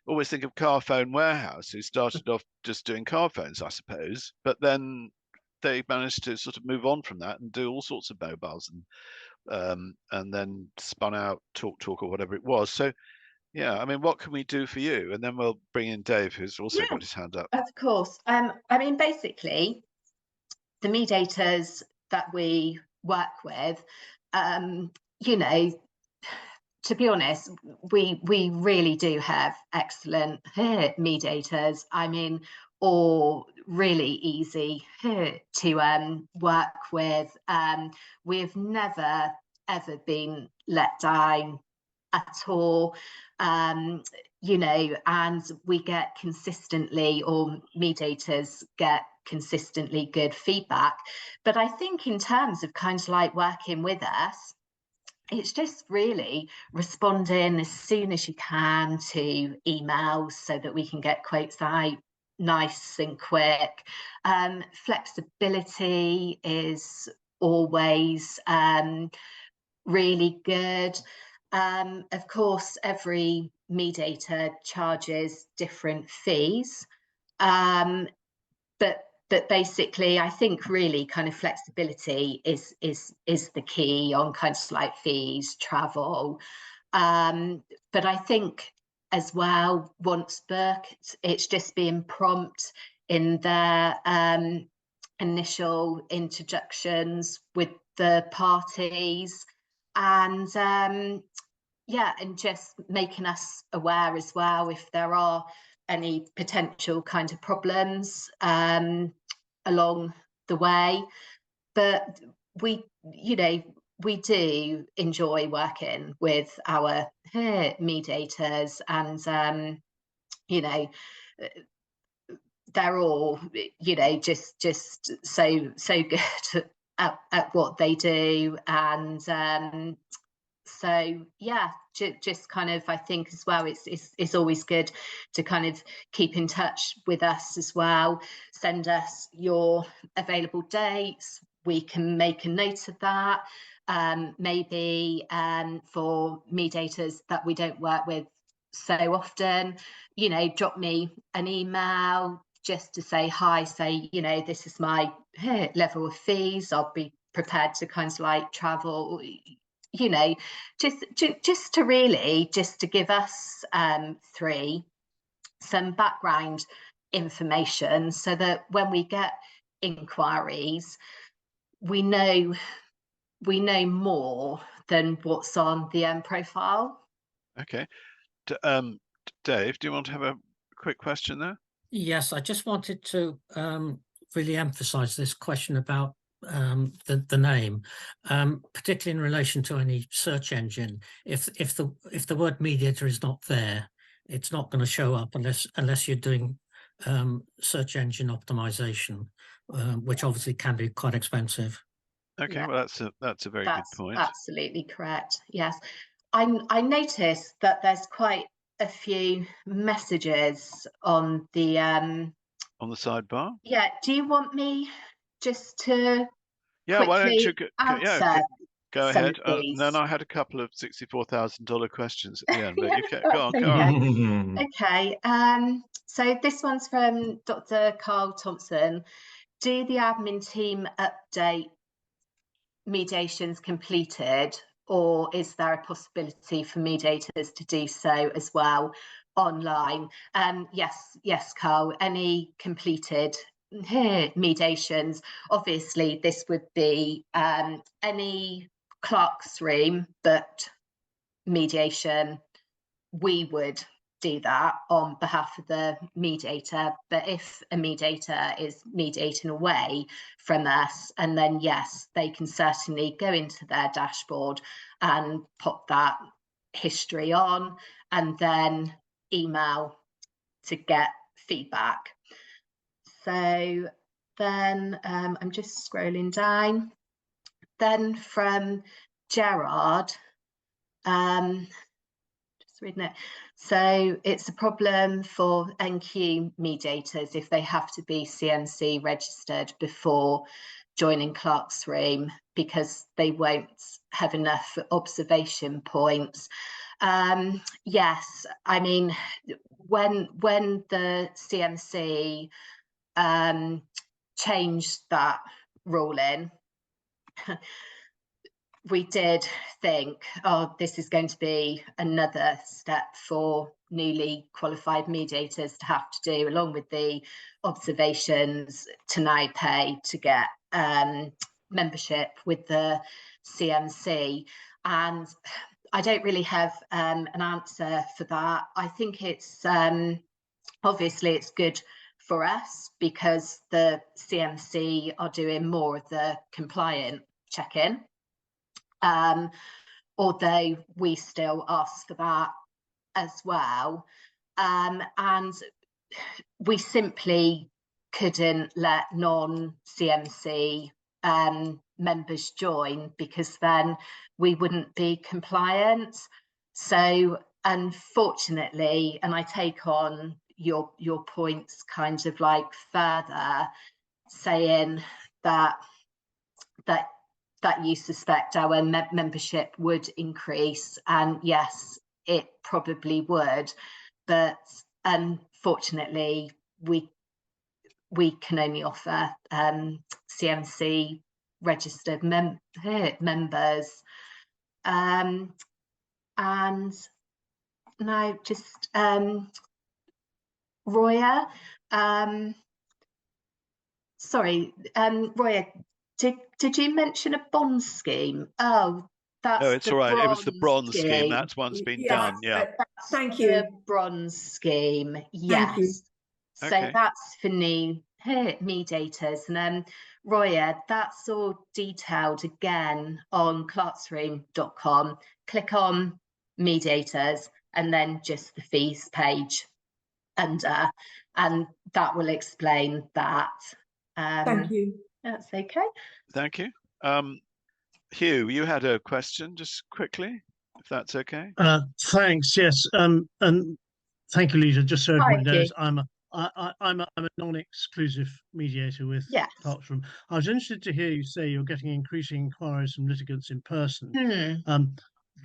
always think of Car Phone Warehouse, who started off just doing car phones, I suppose, but then they managed to sort of move on from that and do all sorts of mobiles, and then spun out TalkTalk or whatever it was. So yeah, I mean, what can we do for you? And then we'll bring in Dave, who's also got his hand up. Of course. I mean, basically, the mediators that we work with, you know, to be honest, we really do have excellent mediators. I mean, or really easy to work with. We've never ever been let down at all. You know, and we get consistently, or mediators get consistently good feedback. But I think in terms of kind of like working with us, it's just really responding as soon as you can to emails so that we can get quotes out nice and quick. Flexibility is always really good. Of course, every mediator charges different fees, but basically, I think really kind of flexibility is the key on kind of like fees, travel. But I think as well, once booked, it's just being prompt in their initial introductions with the parties, and yeah, and just making us aware as well if there are any potential kind of problems along the way. But we, you know, we do enjoy working with our mediators, and you know, they're all, you know, just so good at what they do, and so yeah, just kind of, I think as well, it's always good to kind of keep in touch with us as well. Send us your available dates. We can make a note of that. Maybe for mediators that we don't work with so often, you know, drop me an email just to say hi, say, you know, this is my level of fees. I'll be prepared to kind of like travel, you know, just to really, just to give us three some background information so that when we get inquiries, we know more than what's on the profile. Okay. Dave, do you want to have a quick question there? Yes, I just wanted to really emphasize this question about the name, particularly in relation to any search engine. If the word mediator is not there, it's not going to show up unless you're doing search engine optimization, which obviously can be quite expensive. Okay, Yeah. well, that's a very good point. Absolutely correct. Yes, I noticed that there's quite a few messages on the sidebar. Yeah, do you want me just to Yeah, why don't you answer go some ahead? of these? Then I had a couple of $64,000 questions at the end, but you can go on. Okay. So this one's from Dr. Carl Thompson. Do the admin team update mediations completed, or is there a possibility for mediators to do so as well online? Yes, Carl, any completed mediations, obviously this would be any clerk's room, but mediation, we would do that on behalf of the mediator. But if a mediator is mediating away from us, and then yes, they can certainly go into their dashboard and pop that history on, and then email to get feedback. So then I'm just scrolling down. Then from Gerard, just reading it. So it's a problem for NQ mediators if they have to be CMC registered before joining clerk's room because they won't have enough observation points. Yes, I mean, when the CMC changed that ruling, we did think, oh, this is going to be another step for newly qualified mediators to have to do, along with the observations to now pay to get membership with the CMC. And I don't really have an answer for that. I think it's obviously it's good for us because the CMC are doing more of the compliant check-in. Although we still ask for that as well. And we simply couldn't let non-CMC members join because then we wouldn't be compliant. So unfortunately, and I take on your points kind of like further, saying that you suspect our membership would increase, and yes, it probably would, but unfortunately we can only offer CMC registered members. And now just Roya, sorry, Roya, did you mention a bond scheme? Oh, that's no, it's all right. It was the bronze scheme. That's one's been done. Yeah. Thank you. The bronze scheme. Yes. So Okay. that's for new mediators. And Roya, that's all detailed again on clarksroom.com. Click on mediators and then just the fees page under, and that will explain that. Thank you. That's okay. Thank you. Hugh, you had a question, just quickly, if that's okay. Thanks. Yes. And thank you, Lisa. Just so everyone knows, I'm a non-exclusive mediator with Clarksroom. I was interested to hear you say you're getting increasing inquiries from litigants in person.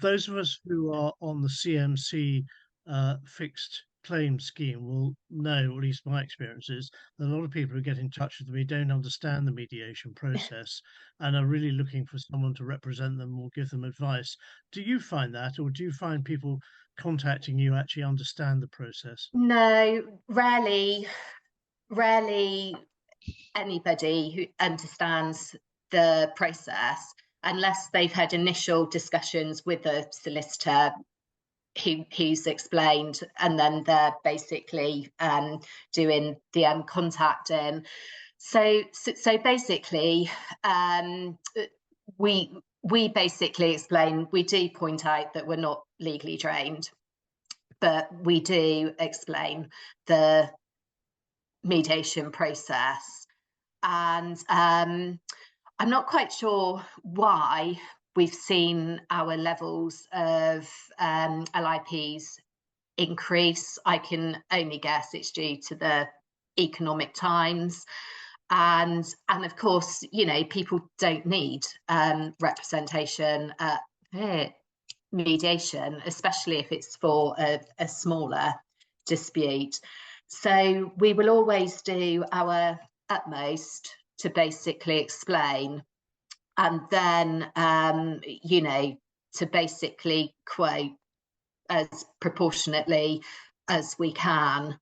Those of us who are on the CMC fixed claim scheme will know, or at least my experience is, that a lot of people who get in touch with me don't understand the mediation process and are really looking for someone to represent them or give them advice. Do you find that, or do you find people contacting you actually understand the process? No, rarely anybody who understands the process, unless they've had initial discussions with a solicitor who's explained, and then they're basically doing the contacting. So basically, we basically explain. We do point out that we're not legally trained, but we do explain the mediation process. And I'm not quite sure why we've seen our levels of LIPs increase. I can only guess it's due to the economic times. And of course, you know, people don't need representation at mediation, especially if it's for a smaller dispute. So we will always do our utmost to basically explain, and then you know, to basically quote as proportionately as we can.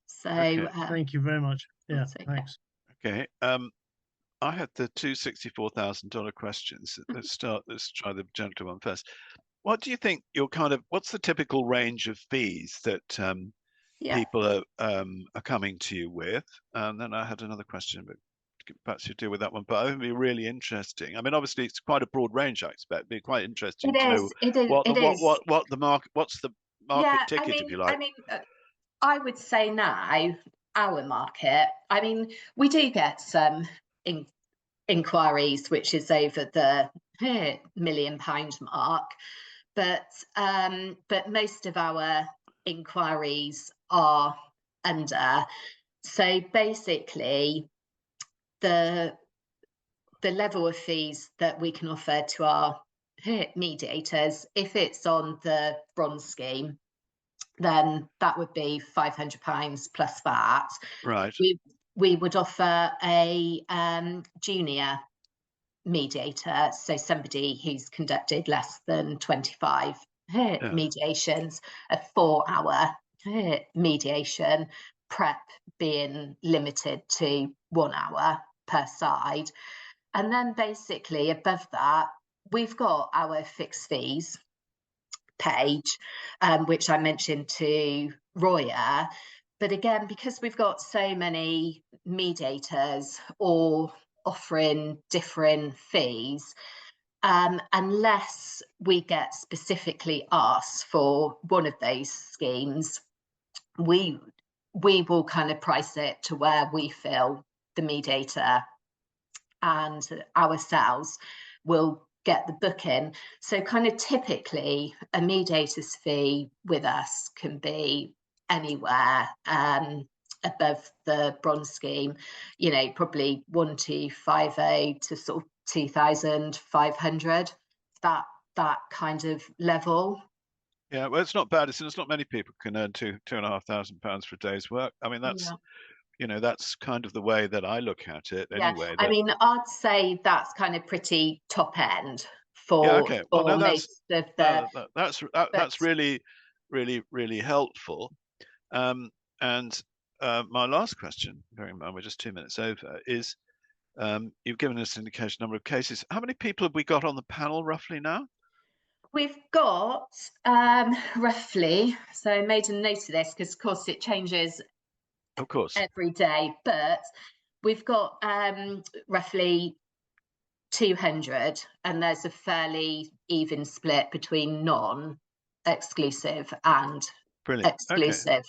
So okay. Thank you very much. Yeah, thanks. Okay. I had the two $64,000 questions. Let's try the gentle one first. What do you think what's the typical range of fees that people are coming to you with? And then I had another question, but perhaps you deal with that one. But it would be really interesting. I mean, obviously, it's quite a broad range. I expect. It'd be quite interesting to know what the market. What's the market ticket, if you like? I mean, I would say now our market. I mean, we do get some inquiries, which is over the £1 million mark, but most of our inquiries are under. So basically, the level of fees that we can offer to our mediators, if it's on the bronze scheme, then that would be £500 plus VAT. Right. we would offer a junior mediator, so somebody who's conducted less than 25 mediations, a 4-hour mediation, prep being limited to 1 hour per side. And then basically above that, we've got our fixed fees page, which I mentioned to Roya. But again, because we've got so many mediators all offering different fees, unless we get specifically asked for one of those schemes, we will kind of price it to where we feel the mediator and ourselves will get the booking. So kind of typically a mediator's fee with us can be anywhere above the bronze scheme, you know, probably 1250 to sort of 2,500, that kind of level. Yeah, well, it's not bad. It's not many people can earn £2,500 for a day's work. I mean, that's you know, that's kind of the way that I look at it anyway. I mean, I'd say that's kind of pretty top end for, okay. Well, no, most of the. That's really, really, really helpful. And my last question, bearing in mind we're just 2 minutes over, is you've given us an indication number of cases. How many people have we got on the panel roughly now? We've got roughly, so I made a note of this because of course it changes every day, but we've got roughly 200, and there's a fairly even split between non-exclusive and exclusive. Okay.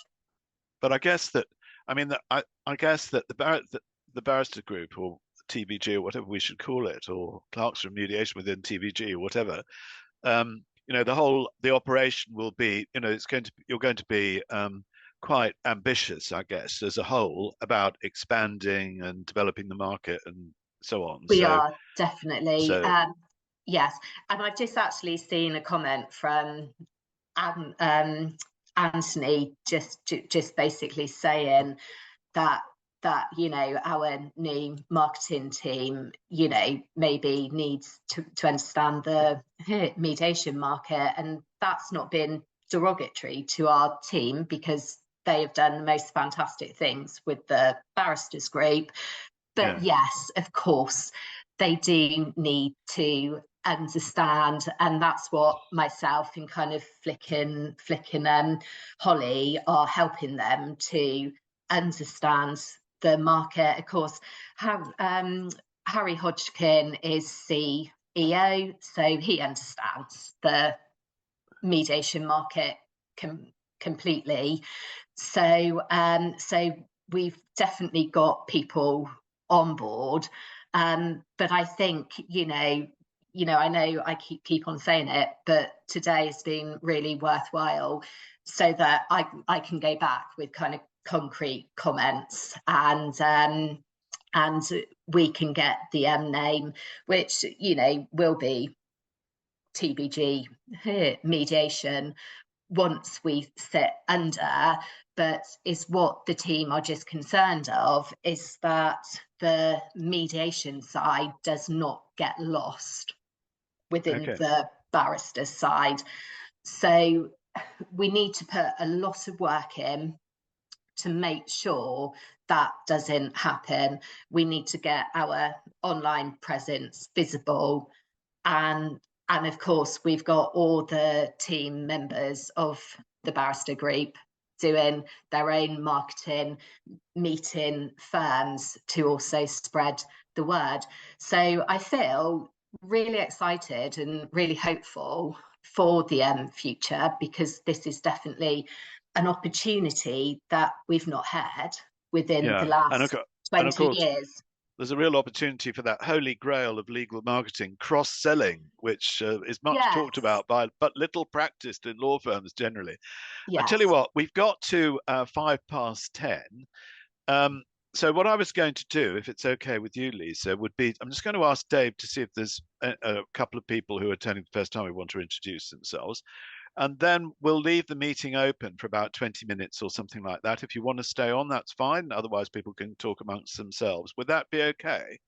But I guess that, I mean, I guess that the barrister group, or TBG, or whatever we should call it, or clerks from mediation within TBG, or whatever, you know, the operation will be, you know, you're going to be quite ambitious, I guess, as a whole, about expanding and developing the market and so on. We are definitely, yes. And I've just actually seen a comment from Anthony, just basically saying that you know, our new marketing team, you know, maybe needs to understand the mediation market, and that's not been derogatory to our team because they have done the most fantastic things with the barristers group. But yes, of course, they do need to understand, and that's what myself and kind of Flickin Holly are helping them to understand the market. Of course, Harry Hodgkin is CEO, so he understands the mediation market completely. So we've definitely got people on board, but I think, you know, I know I keep on saying it, but today has been really worthwhile, so that I can go back with kind of concrete comments, and we can get the name, which, you know, will be TBG mediation once we sit under. But is what the team are just concerned of is that the mediation side does not get lost within the barrister side. So we need to put a lot of work in to make sure that doesn't happen. We need to get our online presence visible, and of course we've got all the team members of the barrister group doing their own marketing, meeting firms to also spread the word. So I feel really excited and really hopeful for the future, because this is definitely an opportunity that we've not had within the last 20 years. There's a real opportunity for that holy grail of legal marketing, cross-selling, which is much talked about but little practiced in law firms generally. I tell you what, we've got to 10:05. So what I was going to do, if it's okay with you, Lisa, would be, I'm just going to ask Dave to see if there's a couple of people who are attending the first time who want to introduce themselves. and then we'll leave the meeting open for about 20 minutes or something like that. If you want to stay on, that's fine. Otherwise, people can talk amongst themselves. Would that be okay?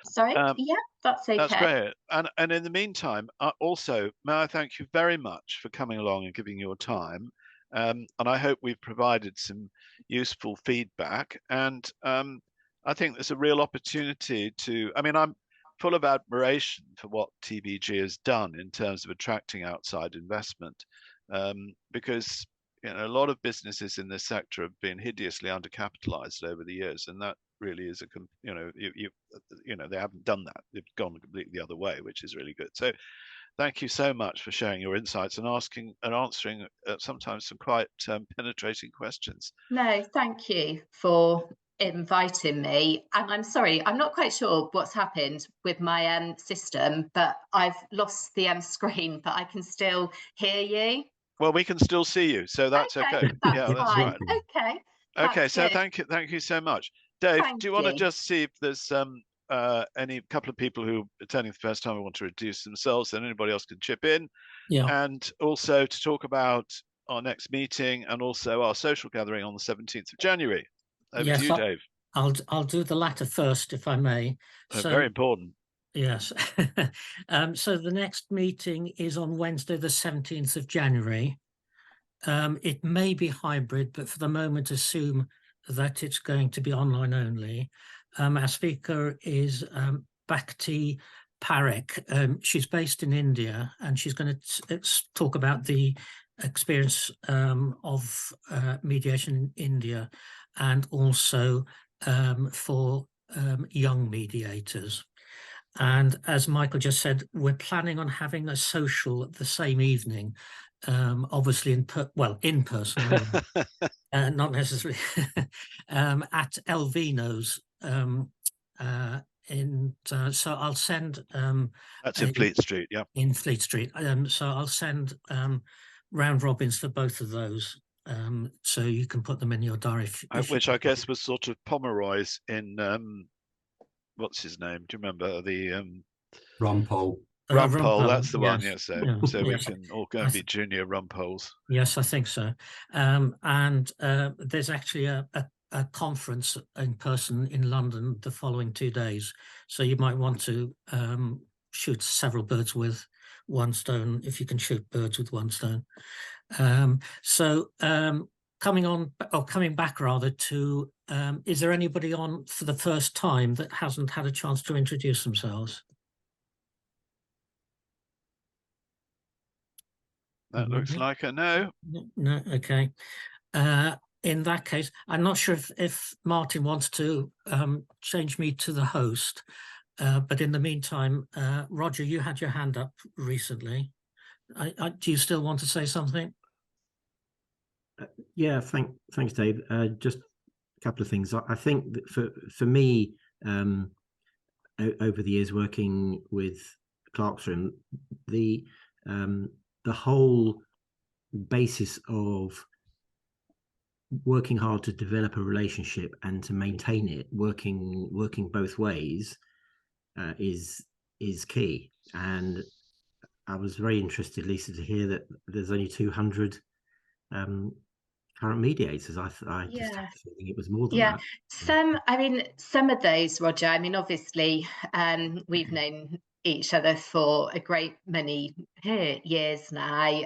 Sorry, yeah, that's okay. That's great. And in the meantime, also, may I thank you very much for coming along and giving your time. And I hope we've provided some useful feedback. And I think there's a real opportunity to, I mean, I'm full of admiration for what TVG has done in terms of attracting outside investment, because a lot of businesses in this sector have been hideously undercapitalized over the years, and that really is they haven't done that. They've gone completely the other way, which is really good. So thank you so much for sharing your insights and answering sometimes some quite penetrating questions. No, thank you for inviting me. And I'm sorry, I'm not quite sure what's happened with my system, but I've lost the screen, but I can still hear you. Well, we can still see you, so that's okay. That's Yeah, that's fine. right. Okay. Okay, so good. thank you so much. Dave, Thank do you want to you. just see if there's any couple of people who are attending the first time who want to introduce themselves, and anybody else can chip in? Yeah. And also to talk about our next meeting and also our social gathering on the 17th of January. Over to you, Dave. I'll do the latter first, if I may. So, very important. Yes. So the next meeting is on Wednesday, the 17th of January. It may be hybrid, but for the moment, assume that it's going to be online only. Our speaker is Bhakti Parekh. She's based in India, and she's going to talk about the experience of mediation in India, and also for young mediators. And as Michael just said, we're planning on having a social the same evening, obviously in person, really. Not necessarily at Elvino's. So I'll send. That's in Fleet Street, yeah. In Fleet Street. So I'll send round robins for both of those. So you can put them in your diary. Which I guess was sort of Pomeroy's in what's his name? Do you remember the Rumpole? Rumpole, that's the one. Yes. Yeah, so we can all go and be junior Rumpoles. Yes, I think so. And there's actually a conference in person in London the following 2 days, so you might want to shoot several birds with one stone, if you can shoot birds with one stone. Coming back rather to, is there anybody on for the first time that hasn't had a chance to introduce themselves? That looks like a no. No, okay. In that case, I'm not sure if Martin wants to change me to the host, but in the meantime, Roger, you had your hand up recently. Do you still want to say something? Yeah, thanks, Dave. Just a couple of things. I think that for me, over the years working with Clarkson, the whole basis of working hard to develop a relationship and to maintain it, working both ways, is key. And I was very interested, Lisa, to hear that there's only 200 current mediators. I just had the feeling it was more than that. Some of those, Roger, obviously we've known each other for a great many years now,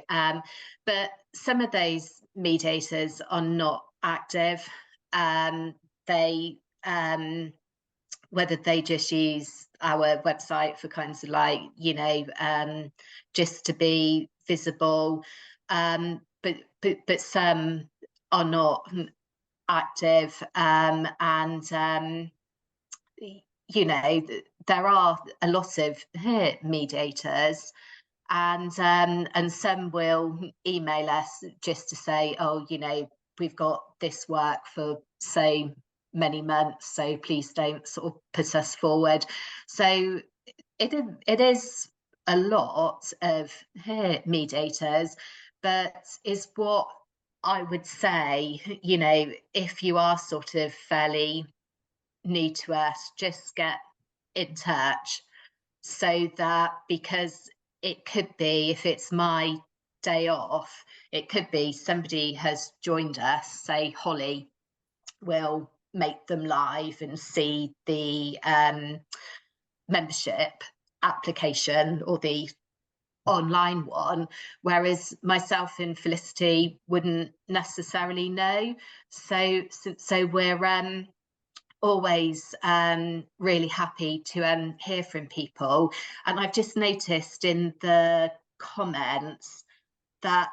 but some of those mediators are not active. They whether they just use our website for kinds of just to be visible, but some are not active, and there are a lot of mediators, and some will email us just to say, oh, we've got this work for so many months, so please don't sort of put us forward. So it is a lot of mediators, but is what I would say, if you are sort of fairly new to us, just get in touch, so that, because it could be, if it's my day off, it could be somebody has joined us, say Holly will make them live and see the membership application or the online one, whereas myself and Felicity wouldn't necessarily know. So we're always really happy to hear from people. And I've just noticed in the comments that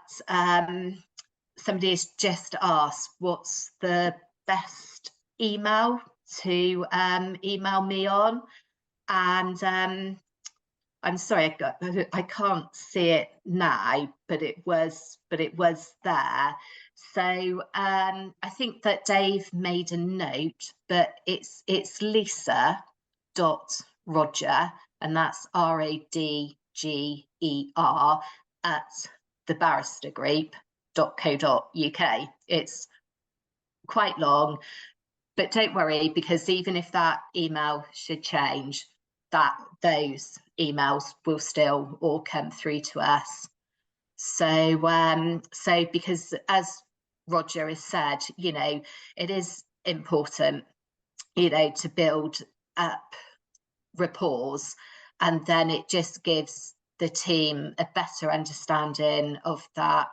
somebody has just asked what's the best email to email me on, and I'm sorry, I can't see it now, but it was there. So I think that Dave made a note, but it's Lisa.Roger, and that's RADGER at thebarristergroup.co.uk. It's quite long, but don't worry, because even if that email should change, those emails will still all come through to us. So because as Roger has said, you know, it is important, you know, to build up rapport, and then it just gives the team a better understanding of that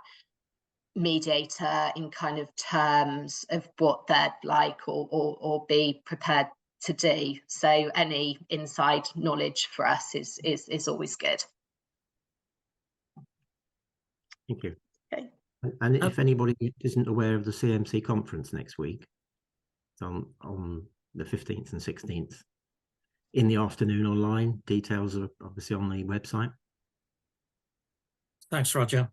mediator in kind of terms of what they'd like or be prepared to do. So any inside knowledge for us is always good. Thank you. Okay. And if anybody isn't aware of the CMC conference next week, it's on the 15th and 16th in the afternoon online. Details are obviously on the website. Thanks, Roger.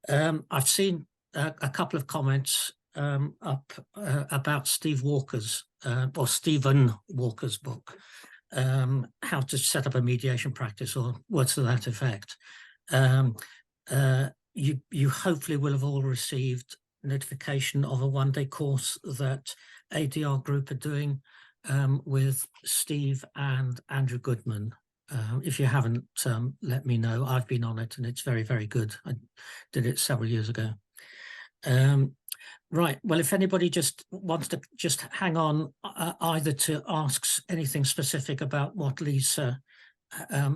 I've seen a couple of comments up about Steve Walker's or Stephen Walker's book, How to Set Up a Mediation Practice, or words to that effect. You hopefully will have all received notification of a one-day course that ADR Group are doing with Steve and Andrew Goodman. If you haven't, let me know. I've been on it and it's very, very good. I did it several years ago. Right, well, if anybody just wants to just hang on either to ask anything specific about what Lisa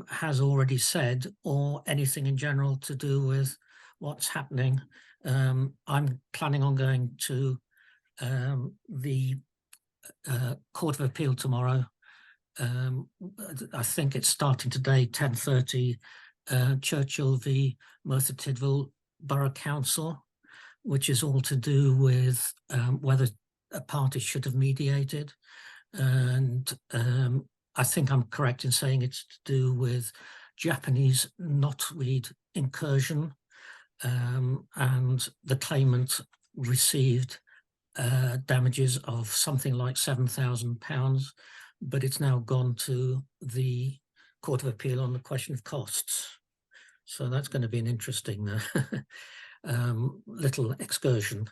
has already said, or anything in general to do with what's happening. I'm planning on going to the Court of Appeal tomorrow. I think it's starting today, 10:30, Churchill v Merthyr Tydfil Borough Council, which is all to do with whether a party should have mediated. And I think I'm correct in saying it's to do with Japanese knotweed incursion, and the claimant received damages of something like £7,000, but it's now gone to the Court of Appeal on the question of costs. So that's going to be an interesting little excursion.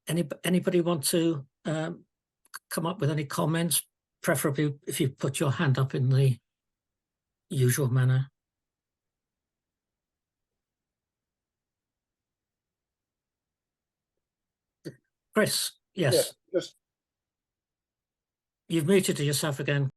Anybody want to come up with any comments? Preferably if you put your hand up in the usual manner. Chris, yes. Yeah, just You've muted yourself again.